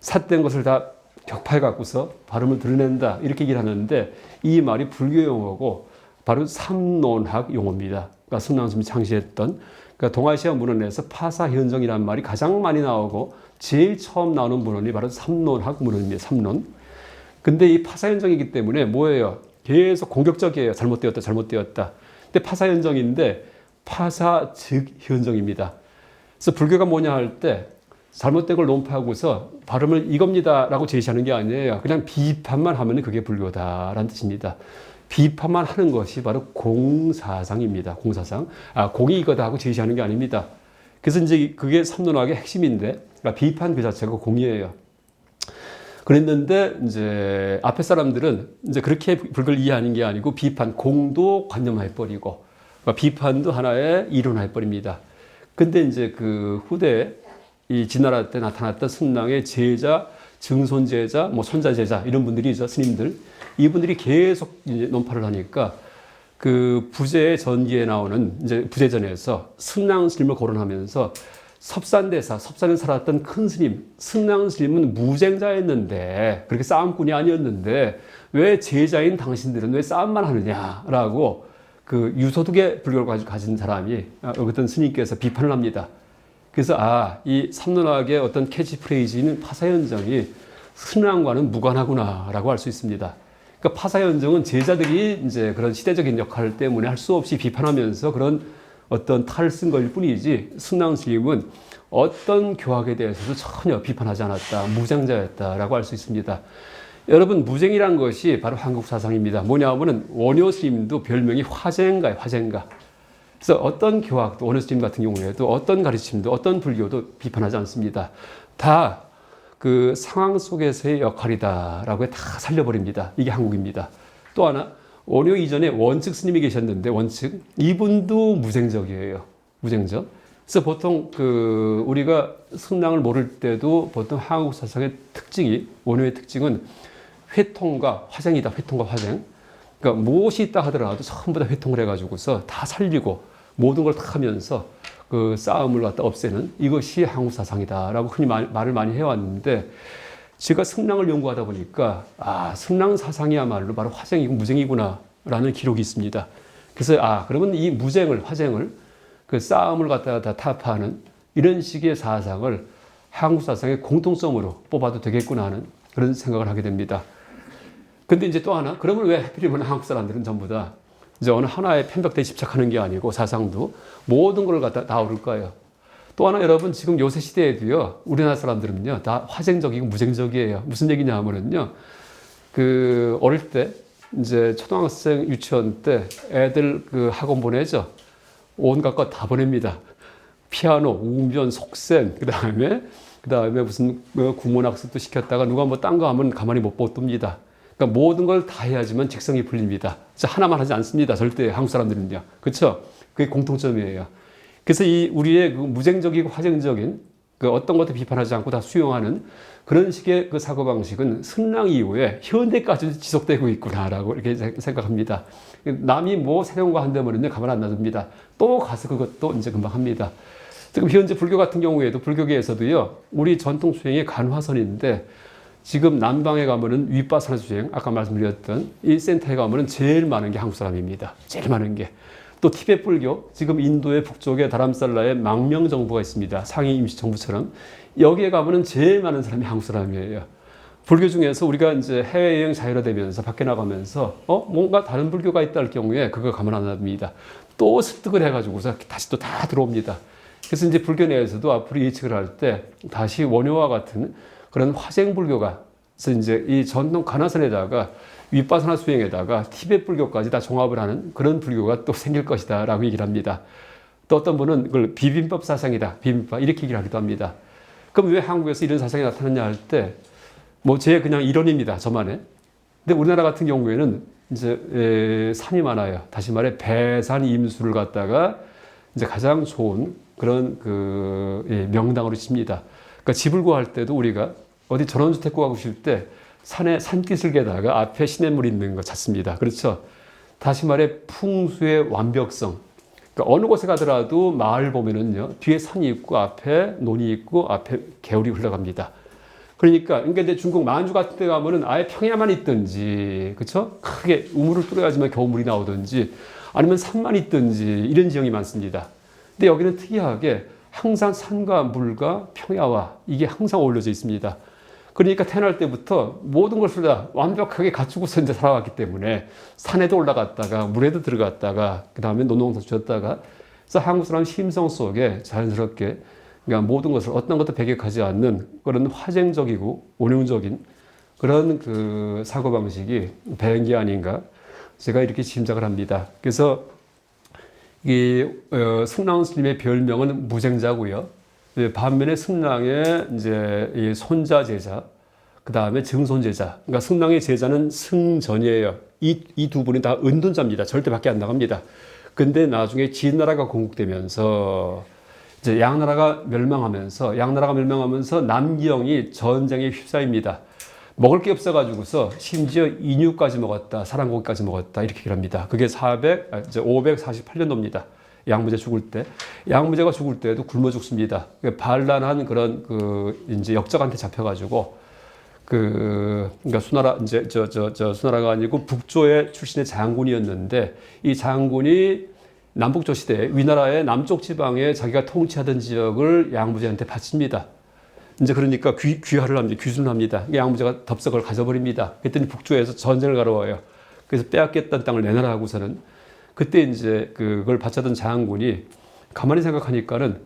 삿된 것을 다 격파해 갖고서 발음을 드러낸다 이렇게 얘기를 하는데 이 말이 불교 용어고 바로 삼론학 용어입니다. 그러니까 승랑 스님이 창시했던 그러니까 동아시아 문헌에서 파사현정이라는 말이 가장 많이 나오고 제일 처음 나오는 문헌이 바로 삼론학 문헌입니다. 삼론. 근데 이 파사현정이기 때문에 뭐예요? 계속 공격적이에요. 잘못되었다. 근데 파사현정인데 파사 즉 현정입니다. 그래서 불교가 뭐냐 할 때 잘못된 걸 논파하고서 발음을 이겁니다라고 제시하는 게 아니에요. 그냥 비판만 하면 그게 불교다라는 뜻입니다. 비판만 하는 것이 바로 공사상입니다. 공사상. 공이 이거다 하고 제시하는 게 아닙니다. 그래서 이제 그게 삼론학의 핵심인데 그러니까 비판 그 자체가 공이에요. 그랬는데 이제 앞에 사람들은 이제 그렇게 불교를 이해하는 게 아니고 비판 공도 관념해버리고 그러니까 비판도 하나의 이론해버립니다. 근데 이제 그 후대 이 진나라 때 나타났던 승랑의 제자, 증손 제자, 뭐 손자 제자 이런 분들이죠. 스님들. 이분들이 계속 이제 논파를 하니까 그 부제 전기에 나오는 이제 부제전에서 승랑 스님을 거론하면서 섭산대사, 섭산에 살았던 큰 스님, 승랑 스님은 무쟁자였는데 그렇게 싸움꾼이 아니었는데 왜 제자인 당신들은 왜 싸움만 하느냐라고 그 유소득의 불교를 가진 사람이 어떤 스님께서 비판을 합니다. 그래서 이 삼론학의 어떤 캐치프레이즈인 파사현정이 승랑과는 무관하구나라고 알 수 있습니다. 그러니까 파사현정은 제자들이 이제 그런 시대적인 역할 때문에 할 수 없이 비판하면서 그런 어떤 탈을 쓴 것일 뿐이지 승랑 스님은 어떤 교학에 대해서도 전혀 비판하지 않았다. 무쟁자였다라고 알 수 있습니다. 여러분 무쟁이란 것이 바로 한국 사상입니다. 뭐냐 하면은 원효 스님도 별명이 화쟁가예요. 화쟁가. 그래서 어떤 교학도 원효 스님 같은 경우에도 어떤 가르침도 어떤 불교도 비판하지 않습니다. 다 그 상황 속에서의 역할이다라고 다 살려버립니다. 이게 한국입니다. 또 하나 원효 이전에 원측 스님이 계셨는데 원측 이분도 무쟁적이에요. 무쟁적. 그래서 보통 그 우리가 승랑을 모를 때도 보통 한국 사상의 특징이 원효의 특징은 회통과 화쟁이다. 회통과 화쟁. 그러니까 무엇이 있다 하더라도 전부 다 회통을 해가지고서 다 살리고 모든 걸 다 하면서 그 싸움을 갖다 없애는 이것이 한국 사상이다라고 흔히 말을 많이 해왔는데 제가 승랑을 연구하다 보니까 승랑 사상이야말로 바로 화쟁이고 무쟁이구나라는 기록이 있습니다. 그래서 그러면 이 무쟁을 화쟁을 그 싸움을 갖다가 다 타파하는 이런 식의 사상을 한국 사상의 공통성으로 뽑아도 되겠구나 하는 그런 생각을 하게 됩니다. 근데 이제 또 하나, 그러면 왜 하필이면 한국 사람들은 전부 다 이제 어느 하나의 편벽대에 집착하는 게 아니고 사상도 모든 걸 갖다 다 오를까요? 또 하나 여러분 지금 요새 시대에도요 우리나라 사람들은요 다 화쟁적이고 무쟁적이에요. 무슨 얘기냐 하면은요 그 어릴 때 이제 초등학생 유치원 때 애들 그 학원 보내죠. 온갖 것 다 보냅니다. 피아노, 우면, 속셈, 그다음에 무슨 국문학습도 시켰다가 누가 뭐 딴 거 하면 가만히 못 봅니다. 그러니까 모든 걸 다 해야지만 직성이 풀립니다. 하나만 하지 않습니다. 절대 한국 사람들은요. 그렇죠? 그게 공통점이에요. 그래서 이 우리의 그 무쟁적이고 화쟁적인 그 어떤 것도 비판하지 않고 다 수용하는 그런 식의 그 사고방식은 승랑 이후에 현대까지도 지속되고 있구나라고 이렇게 생각합니다. 남이 뭐 새로운 거 한다면요 가만 안 놔둡니다. 또 가서 그것도 이제 금방 합니다. 지금 현재 불교 같은 경우에도 불교계에서도요 우리 전통 수행의 간화선인데 지금 남방에 가면은 윗바사나 수행 아까 말씀드렸던 이 센터에 가면은 제일 많은 게 한국 사람입니다. 제일 많은 게. 또 티베트 불교, 지금 인도의 북쪽에 다람살라에 망명정부가 있습니다. 상위 임시정부처럼. 여기에 가면은 제일 많은 사람이 한국 사람이에요. 불교 중에서 우리가 이제 해외여행 자유화되면서 밖에 나가면서 뭔가 다른 불교가 있다 할 경우에 그거 가만 안 놔둡니다. 또 습득을 해가지고서 다시 또 다 들어옵니다. 그래서 이제 불교 내에서도 앞으로 예측을 할 때 다시 원효와 같은 그런 화쟁 불교가 그래서 이제 이 전통 가나선에다가 윗바사나 수행에다가 티베트 불교까지 다 종합을 하는 그런 불교가 또 생길 것이다 라고 얘기를 합니다. 또 어떤 분은 그걸 비빔밥 사상이다. 비빔밥 이렇게 얘기를 하기도 합니다. 그럼 왜 한국에서 이런 사상이 나타났냐 할 때 뭐 제 그냥 이론입니다. 저만의. 근데 우리나라 같은 경우에는 이제 산이 많아요. 다시 말해 배산 임수를 갖다가 이제 가장 좋은 그런 그 명당으로 칩니다. 그러니까 집을 구할 때도 우리가 어디 전원주택 구하고 싶을 때 산에 산기슭에다가 앞에 시냇물 있는 거 찾습니다. 그렇죠? 다시 말해 풍수의 완벽성. 그러니까 어느 곳에 가더라도 마을 보면은요 뒤에 산이 있고 앞에 논이 있고 앞에 개울이 흘러갑니다. 그러니까 이제 중국 만주 같은 데 가면은 아예 평야만 있든지, 그렇죠? 크게 우물을 뚫어야지만 겨우 물이 나오든지, 아니면 산만 있든지 이런 지형이 많습니다. 근데 여기는 특이하게 항상 산과 물과 평야와 이게 항상 어울려져 있습니다. 그러니까 태어날 때부터 모든 것을 다 완벽하게 갖추고서 이제 살아왔기 때문에 산에도 올라갔다가 물에도 들어갔다가 그 다음에 논농사 지었다가 그래서 한국 사람 심성 속에 자연스럽게 그러니까 모든 것을 어떤 것도 배격하지 않는 그런 화쟁적이고 온용적인 그런 그 사고방식이 배인 게 아닌가 제가 이렇게 짐작을 합니다. 그래서 이 승랑 스님의 별명은 무쟁자고요. 반면에 승랑의 이제 이 손자 제자, 그 다음에 증손 제자. 그러니까 승랑의 제자는 승전이에요. 이 두 분이 다 은둔자입니다. 절대 밖에 안 나갑니다. 근데 나중에 진나라가 건국되면서 이제 양나라가 멸망하면서 남기영이 전쟁에 휩싸입니다. 먹을 게 없어가지고서 심지어 인유까지 먹었다, 사람고기까지 먹었다 이렇게 얘기를 합니다. 그게 548년도입니다. 양무제 죽을 때, 양무제가 죽을 때에도 굶어 죽습니다. 반란한 그런 그 이제 역적한테 잡혀가지고 그러니까 수나라 이제 수나라가 아니고 북조의 출신의 장군이었는데 이 장군이 남북조 시대에 위나라의 남쪽 지방에 자기가 통치하던 지역을 양무제한테 바칩니다. 이제 그러니까 귀화를 합니다. 귀순을 합니다. 양무제가 덥석을 가져버립니다. 그랬더니 북조에서 전쟁을 가러워요. 그래서 빼앗겼던 땅을 내놔라 하고서는 그때 이제 그걸 바쳤던 장군이 가만히 생각하니까는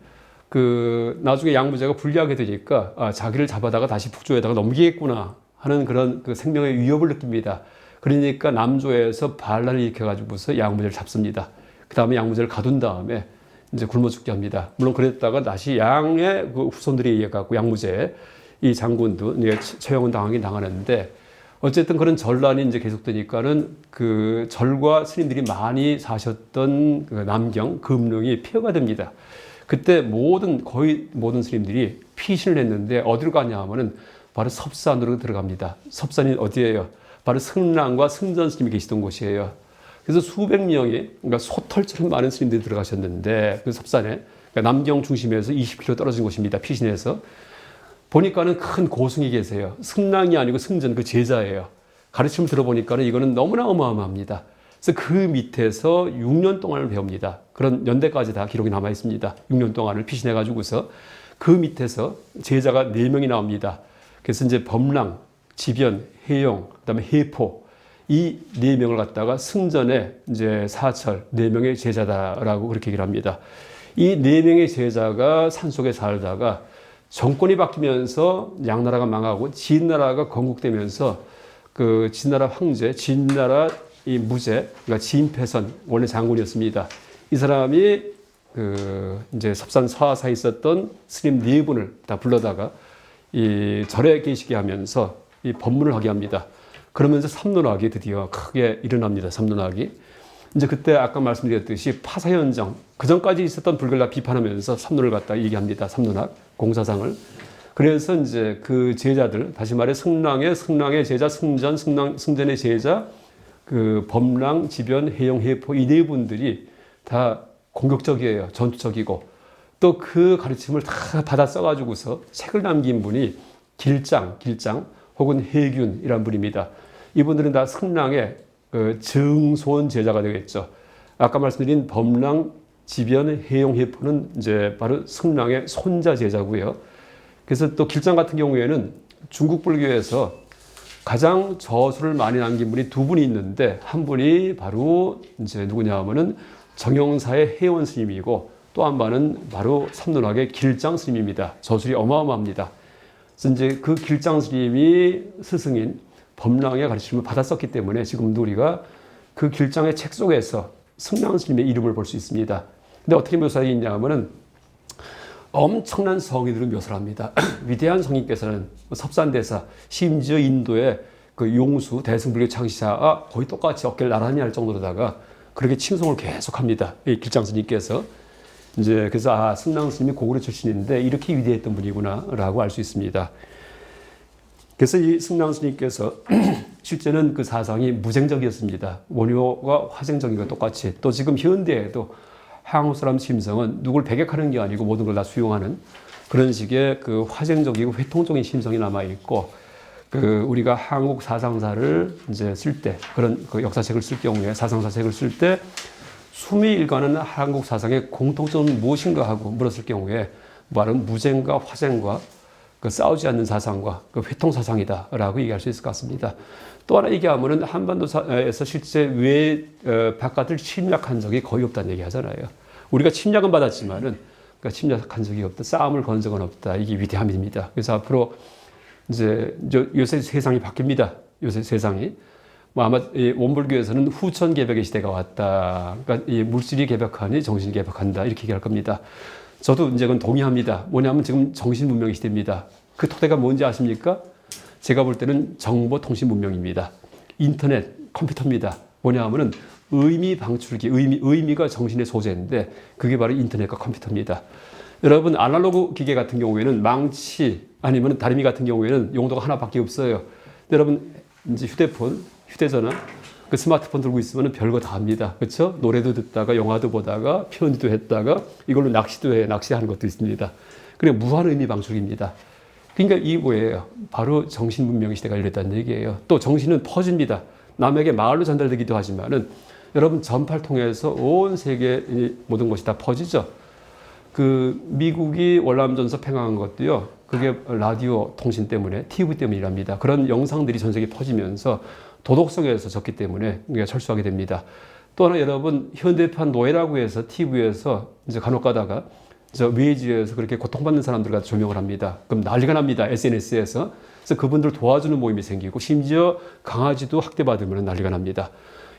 그 나중에 양무제가 불리하게 되니까 자기를 잡아다가 다시 북조에다가 넘기겠구나 하는 그런 그 생명의 위협을 느낍니다. 그러니까 남조에서 반란을 일으켜가지고서 양무제를 잡습니다. 그 다음에 양무제를 가둔 다음에 이제 굶어 죽게 합니다. 물론 그랬다가 다시 양의 그 후손들에 의해 갖고 양무제 이 장군도 이제 처형은 당하긴 당하는데 어쨌든 그런 전란이 이제 계속되니까는 그 절과 스님들이 많이 사셨던 그 남경 금릉이 폐허가 됩니다. 그때 거의 모든 스님들이 피신을 했는데 어디로 가냐 하면은 바로 섭산으로 들어갑니다. 섭산이 어디예요? 바로 승랑과 승전 스님이 계시던 곳이에요. 그래서 수백 명이, 그러니까 소털처럼 많은 스님들이 들어가셨는데, 그 섭산에, 그러니까 남경 중심에서 20km 떨어진 곳입니다. 피신해서. 보니까는 큰 고승이 계세요. 승랑이 아니고 승전 그 제자예요. 가르침을 들어보니까는 이거는 너무나 어마어마합니다. 그래서 그 밑에서 6년 동안을 배웁니다. 그런 연대까지 다 기록이 남아 있습니다. 6년 동안을 피신해 가지고서 그 밑에서 제자가 4명이 나옵니다. 그래서 이제 범랑, 지변, 해용, 그다음에 해포 이 4명을 갖다가 승전에 이제 사철 4명의 제자다라고 그렇게 얘기를 합니다. 이 4명의 제자가 산속에 살다가 정권이 바뀌면서 양나라가 망하고 진나라가 건국되면서 그 진나라 황제, 진나라 이 무제, 그러니까 진패선 원래 장군이었습니다. 이 사람이 그 이제 섭산 서하사에 있었던 스님 4분을 다 불러다가 이 절에 계시게 하면서 이 법문을 하게 합니다. 그러면서 삼론학이 드디어 크게 일어납니다. 삼론학이. 이제 그때 아까 말씀드렸듯이 파사현정, 그 전까지 있었던 불교를 다 비판하면서 삼론을 갖다 얘기합니다. 삼론학, 공사상을. 그래서 이제 그 제자들, 다시 말해 승랑의 제자, 승전의 제자, 그 범랑, 지변, 해용, 해포 이 4분들이 다 공격적이에요. 전투적이고. 또 그 가르침을 다 받아 써가지고서 책을 남긴 분이 길장 혹은 해균이란 분입니다. 이분들은 다 승랑의 그 증손 제자가 되겠죠. 아까 말씀드린 범랑, 지변, 해용, 해포는 이제 바로 승랑의 손자 제자고요. 그래서 또 길장 같은 경우에는 중국 불교에서 가장 저수를 많이 남긴 분이 2분이 있는데 한 분이 바로 이제 누구냐 하면은 정영사의 해원 스님이고 또 한 분은 바로 삼론학의 길장 스님입니다. 저술이 어마어마합니다. 그래서 이제 그 길장 스님이 스승인 범랑의 가르침을 받았었기 때문에 지금도 우리가 그 길장의 책 속에서 승랑 스님의 이름을 볼 수 있습니다. 근데 어떻게 묘사되어 있냐 하면은 엄청난 성인으로 묘사를 합니다. 위대한 성인께서는 섭산대사, 심지어 인도의 그 용수, 대승불교 창시자가 거의 똑같이 어깨를 나란히 할 정도로다가 그렇게 칭송을 계속합니다. 이 길장 스님께서. 이제 그래서 승랑 스님이 고구려 출신인데 이렇게 위대했던 분이구나라고 알 수 있습니다. 그래서 이 승랑 스님께서 실제는 그 사상이 무쟁적이었습니다. 원효가 화쟁적인 것 똑같이 또 지금 현대에도 한국 사람 심성은 누굴 배격하는 게 아니고 모든 걸 다 수용하는 그런 식의 그 화쟁적이고 회통적인 심성이 남아 있고 그 우리가 한국 사상사를 이제 쓸 때 그런 그 역사책을 쓸 경우에 사상사책을 쓸 때 수미 일관은 한국 사상의 공통점은 무엇인가 하고 물었을 경우에 말은 무쟁과 화쟁과 그 싸우지 않는 사상과 그 회통 사상이다라고 얘기할 수 있을 것 같습니다. 또 하나 얘기하면은 한반도에서 실제 외 바깥을 침략한 적이 거의 없다는 얘기 하잖아요. 우리가 침략은 받았지만은 그러니까 침략한 적이 없다, 싸움을 건 적은 없다. 이게 위대함입니다. 그래서 앞으로 이제 요새 세상이 바뀝니다. 요새 세상이 뭐 아마 이 원불교에서는 후천 개벽의 시대가 왔다. 그러니까 이 물질이 개벽하니 정신이 개벽한다 이렇게 얘기할 겁니다. 저도 이제 그건 동의합니다. 뭐냐면 지금 정신 문명의 시대입니다. 그 토대가 뭔지 아십니까? 제가 볼 때는 정보통신 문명입니다. 인터넷, 컴퓨터입니다. 뭐냐 하면은 의미 방출기, 의미가 정신의 소재인데 그게 바로 인터넷과 컴퓨터입니다. 여러분 아날로그 기계 같은 경우에는 망치 아니면 다리미 같은 경우에는 용도가 하나밖에 없어요. 여러분 이제 휴대전화, 그 스마트폰 들고 있으면 별거 다 합니다. 그렇죠? 노래도 듣다가 영화도 보다가 편지도 했다가 이걸로 낚시하는 것도 있습니다. 그래 무한 의미 방출기입니다. 그러니까 이게 뭐예요? 바로 정신 문명의 시대가 열렸다는 얘기예요. 또 정신은 퍼집니다. 남에게 말로 전달되기도 하지만은 여러분 전파를 통해서 온 세계 모든 것이 다 퍼지죠. 그 미국이 월남전서 팽창한 것도요. 그게 라디오 통신 때문에 TV 때문이랍니다. 그런 영상들이 전 세계에 퍼지면서 도덕성에서 졌기 때문에 우리가 철수하게 됩니다. 또 하나 여러분 현대판 노예라고 해서 TV에서 이제 간혹 가다가 저 외지에서 그렇게 고통받는 사람들과 조명을 합니다. 그럼 난리가 납니다. SNS에서. 그래서 그분들 도와주는 모임이 생기고 심지어 강아지도 학대받으면 난리가 납니다.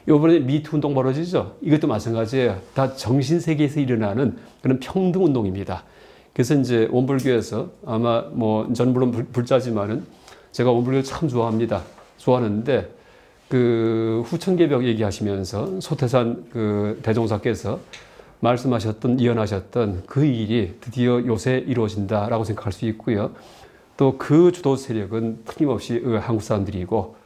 이번에 미투 운동 벌어지죠. 이것도 마찬가지예요. 다 정신세계에서 일어나는 그런 평등 운동입니다. 그래서 이제 원불교에서 아마 뭐 저는 물론 불자지만은 제가 원불교를 참 좋아합니다. 좋아하는데 그 후천개벽 얘기하시면서 소태산 그 대종사께서 예언하셨던 그 일이 드디어 요새 이루어진다라고 생각할 수 있고요. 또 그 주도 세력은 틀림없이 한국 사람들이고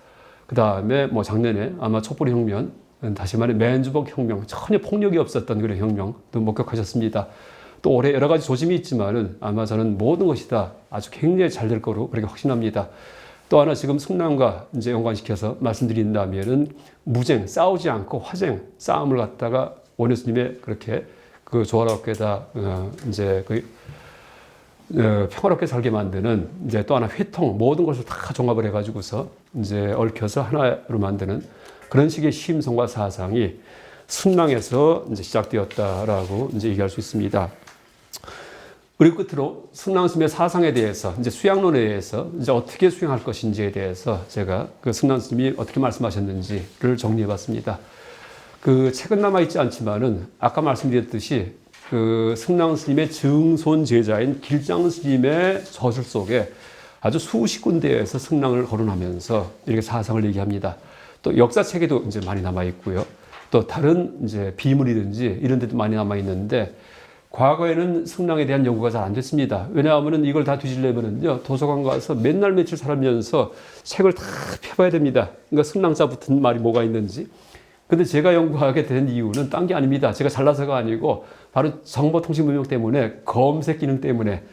그 다음에 뭐 작년에 아마 촛불혁명, 다시 말해 맨주복 혁명, 전혀 폭력이 없었던 그런 혁명도 목격하셨습니다. 또 올해 여러 가지 조짐이 있지만은 아마 저는 모든 것이 다 아주 굉장히 잘 될 거로 그렇게 확신합니다. 또 하나 지금 승남과 이제 연관시켜서 말씀드린다면은 무쟁, 싸우지 않고 화쟁, 싸움을 갖다가 원효스님의 그렇게 그 조화롭게다 이제 평화롭게 살게 만드는 이제 또 하나 회통 모든 것을 다 종합을 해가지고서 이제 얽혀서 하나로 만드는 그런 식의 심성과 사상이 승랑에서 이제 시작되었다라고 이제 얘기할 수 있습니다. 그리고 끝으로 승랑스님의 사상에 대해서 이제 수양론에 대해서 이제 어떻게 수양할 것인지에 대해서 제가 그 승랑스님이 어떻게 말씀하셨는지를 정리해봤습니다. 그 책은 남아 있지 않지만은 아까 말씀드렸듯이 그 승랑스님의 증손 제자인 길장스님의 저술 속에 아주 수십 군데에서 승랑을 거론하면서 이렇게 사상을 얘기합니다. 또 역사책에도 이제 많이 남아 있고요. 또 다른 이제 비문이든지 이런 데도 많이 남아 있는데 과거에는 승랑에 대한 연구가 잘 안 됐습니다. 왜냐하면 이걸 다 뒤지려면은요, 도서관 가서 맨날 며칠 살면서 책을 다 펴봐야 됩니다. 그러니까 승랑자 붙은 말이 뭐가 있는지. 근데 제가 연구하게 된 이유는 딴 게 아닙니다. 제가 잘나서가 아니고 바로 정보통신 문명 때문에 검색 기능 때문에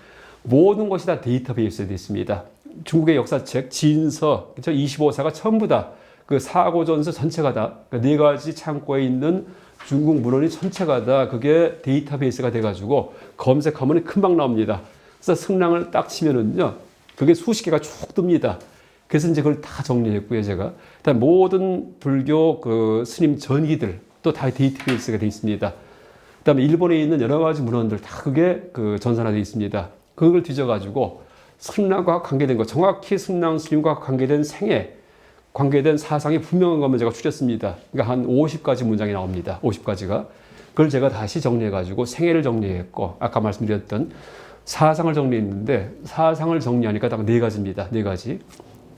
모든 것이 다 데이터베이스에 되어 있습니다. 중국의 역사책, 진서, 25사가 전부 다 그 사고전서 전체가 다 그 네 가지 창고에 있는 중국 문헌이 전체가 다 그게 데이터베이스가 돼가지고 검색하면 금방 나옵니다. 그래서 승랑을 딱 치면은요, 그게 수십 개가 쭉 뜹니다. 그래서 이제 그걸 다 정리했고요, 제가. 일단 모든 불교 그 스님 전기들 또 다 데이터베이스가 되어 있습니다. 그다음에 일본에 있는 여러 가지 문헌들 다 그게 그 전산화되어 있습니다. 그걸 뒤져가지고 승랑과 관계된 것, 정확히 승랑 스님과 관계된 생애, 관계된 사상이 분명한 것만 제가 추렸습니다. 그러니까 한 50가지 문장이 나옵니다. 50가지가. 그걸 제가 다시 정리해가지고 생애를 정리했고, 아까 말씀드렸던 사상을 정리했는데, 사상을 정리하니까 딱 네 가지입니다. 네 가지.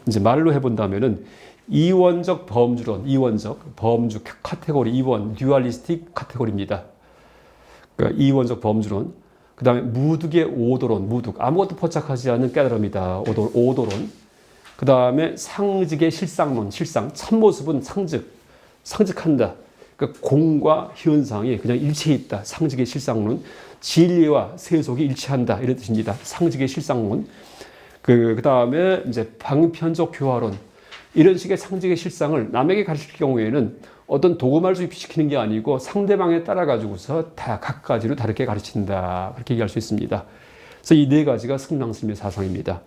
이제 말로 해본다면은, 이원적 범주론, 이원적 범주 카테고리 2번, 듀얼리스틱 카테고리입니다. 그러니까 이원적 범주론. 그 다음에 무득의 오도론, 무득. 아무것도 포착하지 않는 깨달음이다. 오도론. 그 다음에 상직의 실상론, 실상. 참모습은 상직한다. 그러니까 공과 현상이 그냥 일체에 있다. 상직의 실상론. 진리와 세속이 일치한다. 이런 뜻입니다. 상직의 실상론. 그 다음에 이제 방편적 교화론. 이런 식의 상직의 실상을 남에게 가르칠 경우에는 어떤 도구말 수입시키는 게 아니고 상대방에 따라 가지고서 다 각 가지로 다르게 가르친다. 그렇게 얘기할 수 있습니다. 그래서 이 네 가지가 승랑스님의 사상입니다.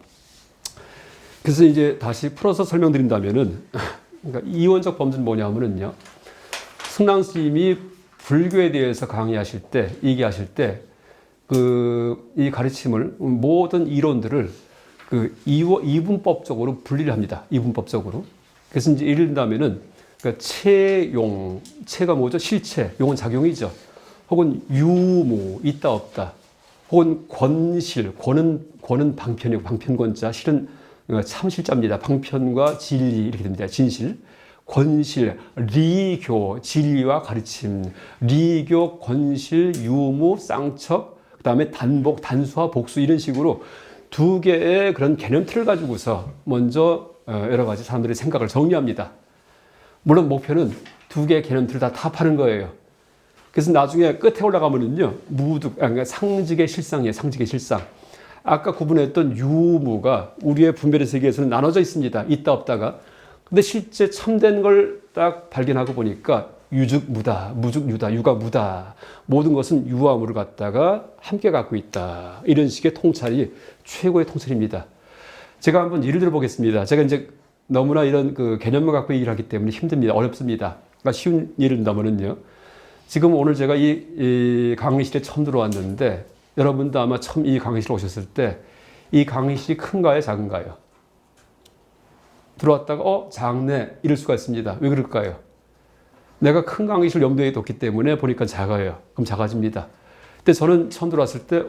그래서 이제 다시 풀어서 설명드린다면은, 그러니까 이원적 범주는 뭐냐면은요, 승랑스님이 불교에 대해서 강의하실 때, 얘기하실 때, 이 가르침을, 모든 이론들을 이분법적으로 분리를 합니다. 이분법적으로. 그래서 이제 예를 들자면은, 그러니까 체용, 체가 뭐죠? 실체, 용은 작용이죠. 혹은 유무, 있다, 없다. 혹은 권실, 권은 방편이고, 방편권자, 실은 참실자입니다. 방편과 진리 이렇게 됩니다. 진실, 권실, 리교, 진리와 가르침, 리교, 권실, 유무, 쌍척, 그 다음에 단복, 단수와 복수 이런 식으로 두 개의 그런 개념틀을 가지고서 먼저 여러 가지 사람들의 생각을 정리합니다. 물론 목표는 두 개의 개념틀을 다 타파하는 거예요. 그래서 나중에 끝에 올라가면은요, 그러니까 상직의 실상이에요. 상직의 실상. 아까 구분했던 유무가 우리의 분별의 세계에서는 나눠져 있습니다. 있다 없다가. 근데 실제 참된 걸 딱 발견하고 보니까 유즉 무다, 무즉 유다, 유가 무다. 모든 것은 유와 무를 갖다가 함께 갖고 있다. 이런 식의 통찰이 최고의 통찰입니다. 제가 한번 예를 들어 보겠습니다. 제가 이제 너무나 이런 그 개념만 갖고 얘기를 하기 때문에 힘듭니다. 어렵습니다. 그러니까 쉬운 예를 든다면은요. 지금 오늘 제가 이 강의실에 처음 들어왔는데 여러분도 아마 처음 이 강의실 오셨을 때 이 강의실이 큰가요, 작은가요? 들어왔다가 작네 이럴 수가 있습니다. 왜 그럴까요? 내가 큰 강의실 염두에 뒀기 때문에 보니까 작아요. 그럼 작아집니다. 근데 저는 처음 들어왔을 때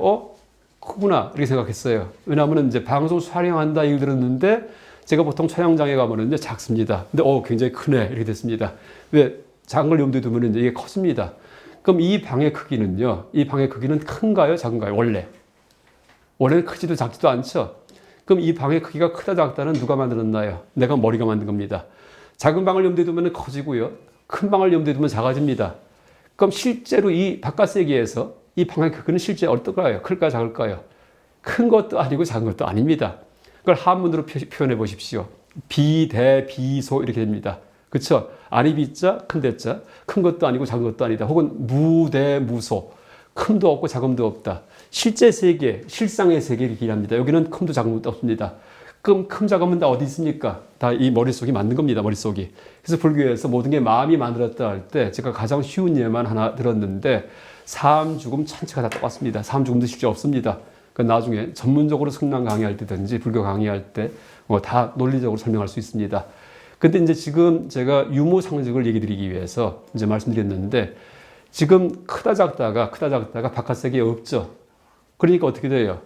크구나 이렇게 생각했어요. 왜냐하면 이제 방송 촬영한다 얘기 들었는데 제가 보통 촬영장에 가면은 이제 작습니다. 근데 굉장히 크네 이렇게 됐습니다. 왜? 작은 걸 염두에 두면 이제 이게 커집니다. 그럼 이 방의 크기는요, 이 방의 크기는 큰가요, 작은가요? 원래는 크지도 작지도 않죠. 그럼 이 방의 크기가 크다 작다는 누가 만들었나요? 내가 머리가 만든 겁니다. 작은 방을 염두에 두면 커지고요, 큰 방을 염두에 두면 작아집니다. 그럼 실제로 이 바깥 세계에서 이 방의 크기는 실제 어떨까요? 클까요? 작을까요? 큰 것도 아니고 작은 것도 아닙니다. 그걸 한문으로 표현해 보십시오. 비대비소 이렇게 됩니다. 그렇죠? 아니 비자, 큰 대자. 큰 것도 아니고 작은 것도 아니다. 혹은 무대무소. 큼도 없고 작음도 없다. 실제 세계, 실상의 세계를 얘기합니다. 여기는 큼도 작음도 없습니다. 큼 작음은 다 어디 있습니까? 다 이 머릿속이 만든 겁니다. 머릿속이. 그래서 불교에서 모든 게 마음이 만들었다 할 때 제가 가장 쉬운 예만 하나 들었는데 사암, 죽음, 천체가 다 똑같습니다. 사암, 죽음도 실제 없습니다. 그 나중에 전문적으로 승랑 강의할 때든지 불교 강의할 때 다 논리적으로 설명할 수 있습니다. 근데 이제 지금 제가 유무 상식을 얘기 드리기 위해서 이제 말씀드렸는데 지금 크다 작다가 바깥 세계에 없죠. 그러니까 어떻게 돼요?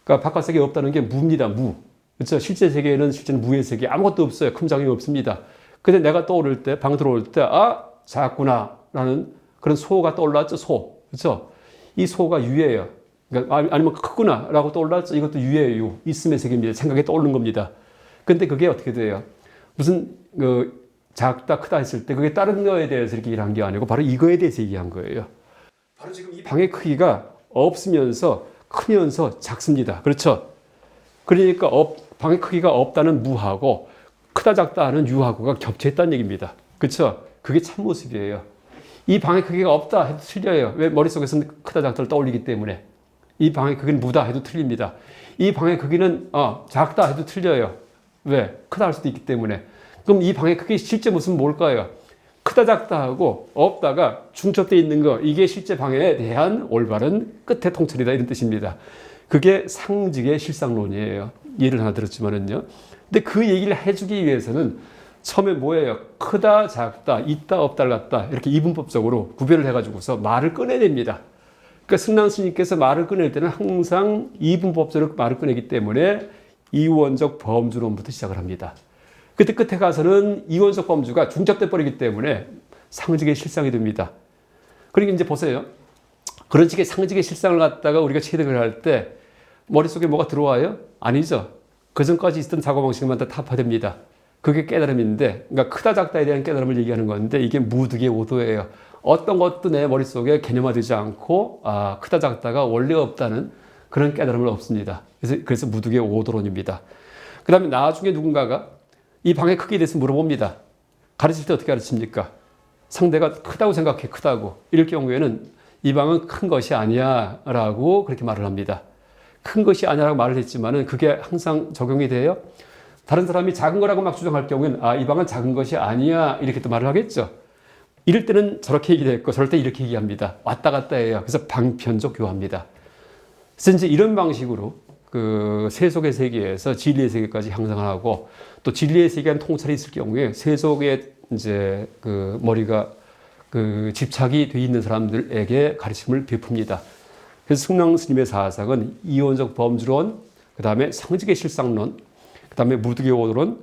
그러니까 바깥 세계에 없다는 게 무입니다. 무. 그렇죠? 실제 세계에는 실제는 무의 세계 아무것도 없어요. 큰 작용이 없습니다. 근데 내가 떠오를 때, 방 들어올 때, 아, 작구나 라는 그런 소가 떠올랐죠. 소. 그렇죠? 이 소가 유예예요. 그러니까 아니면 크구나 라고 떠올랐죠. 이것도 유예예요. 유. 있음의 세계입니다. 생각에 떠오르는 겁니다. 근데 그게 어떻게 돼요? 무슨 작다 크다 했을 때 그게 다른 거에 대해서 이렇게 얘기한 게 아니고 바로 이거에 대해서 얘기한 거예요. 바로 지금 이 방의 크기가 없으면서 크면서 작습니다. 그렇죠? 그러니까 방의 크기가 없다는 무하고 크다 작다 하는 유하고가 겹쳐있다는 얘기입니다. 그렇죠? 그게 참모습이에요. 이 방의 크기가 없다 해도 틀려요. 왜? 머릿속에서는 크다 작다를 떠올리기 때문에. 이 방의 크기는 무다 해도 틀립니다. 이 방의 크기는 작다 해도 틀려요. 왜? 크다 할 수도 있기 때문에. 그럼 이 방의 크기 실제 모습은 뭘까요? 크다 작다 하고 없다가 중첩되어 있는 거, 이게 실제 방에 대한 올바른 끝의 통찰이다 이런 뜻입니다. 그게 상직의 실상론이에요. 예를 하나 들었지만은요. 근데 그 얘기를 해주기 위해서는 처음에 뭐예요? 크다 작다 있다 없다를 갖다 이렇게 이분법적으로 구별을 해가지고서 말을 꺼내야 됩니다. 그러니까 승랑 스님께서 말을 꺼낼 때는 항상 이분법적으로 말을 꺼내기 때문에 이원적 범주론부터 시작을 합니다. 그때 끝에 가서는 이원적 범주가 중첩돼 버리기 때문에 상직의 실상이 됩니다. 그러니까 이제 보세요. 그런 식의 상직의 실상을 갖다가 우리가 체득을 할 때 머릿속에 뭐가 들어와요? 아니죠. 그 전까지 있던 사고방식만 다 타파됩니다. 그게 깨달음인데, 그러니까 크다 작다에 대한 깨달음을 얘기하는 건데 이게 무득의 오도예요. 어떤 것도 내 머릿속에 개념화되지 않고 크다 작다가 원래 없다는 그런 깨달음은 없습니다. 그래서 무득의 오도론입니다. 그 다음에 나중에 누군가가 이 방의 크기에 대해서 물어봅니다. 가르칠 때 어떻게 가르칩니까? 상대가 크다고 생각해, 크다고. 이럴 경우에는 이 방은 큰 것이 아니야 라고 그렇게 말을 합니다. 큰 것이 아니야 라고 말을 했지만은 그게 항상 적용이 돼요. 다른 사람이 작은 거라고 막 주장할 경우에는 이 방은 작은 것이 아니야 이렇게 또 말을 하겠죠. 이럴 때는 저렇게 얘기했고 저럴 때 이렇게 얘기합니다. 왔다 갔다 해요. 그래서 방편적 교화입니다. 그래서 이제 이런 방식으로 그 세속의 세계에서 진리의 세계까지 향상을 하고 또 진리의 세계에 통찰이 있을 경우에 세속에 이제 그 머리가 그 집착이 돼 있는 사람들에게 가르침을 베풉니다. 그래서 승랑 스님의 사상은 이원적 범주론, 그 다음에 상직의 실상론, 그 다음에 무득의 오도론,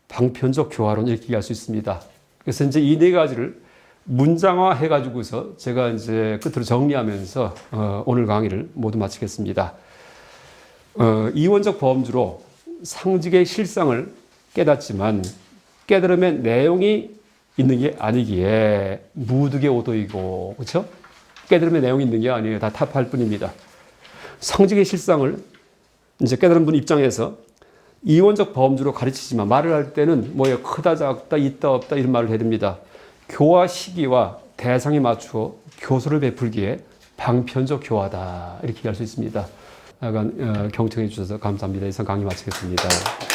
방편적 교화론 이렇게 얘기할 수 있습니다. 그래서 이제 이 네 가지를 문장화 해가지고서 제가 이제 끝으로 정리하면서 오늘 강의를 모두 마치겠습니다. 이원적 범주로 상직의 실상을 깨닫지만 깨달음의 내용이 있는 게 아니기에 무득의 오도이고, 그렇죠? 깨달음의 내용이 있는 게 아니에요. 다 타파할 뿐입니다. 상직의 실상을 이제 깨달은 분 입장에서 이원적 범주로 가르치지만 말을 할 때는 뭐예요? 크다 작다 있다 없다 이런 말을 해야 됩니다. 교화 시기와 대상에 맞추어 교수를 베풀기에 방편적 교화다 이렇게 얘기할 수 있습니다. 약간 경청해 주셔서 감사합니다. 이상 강의 마치겠습니다.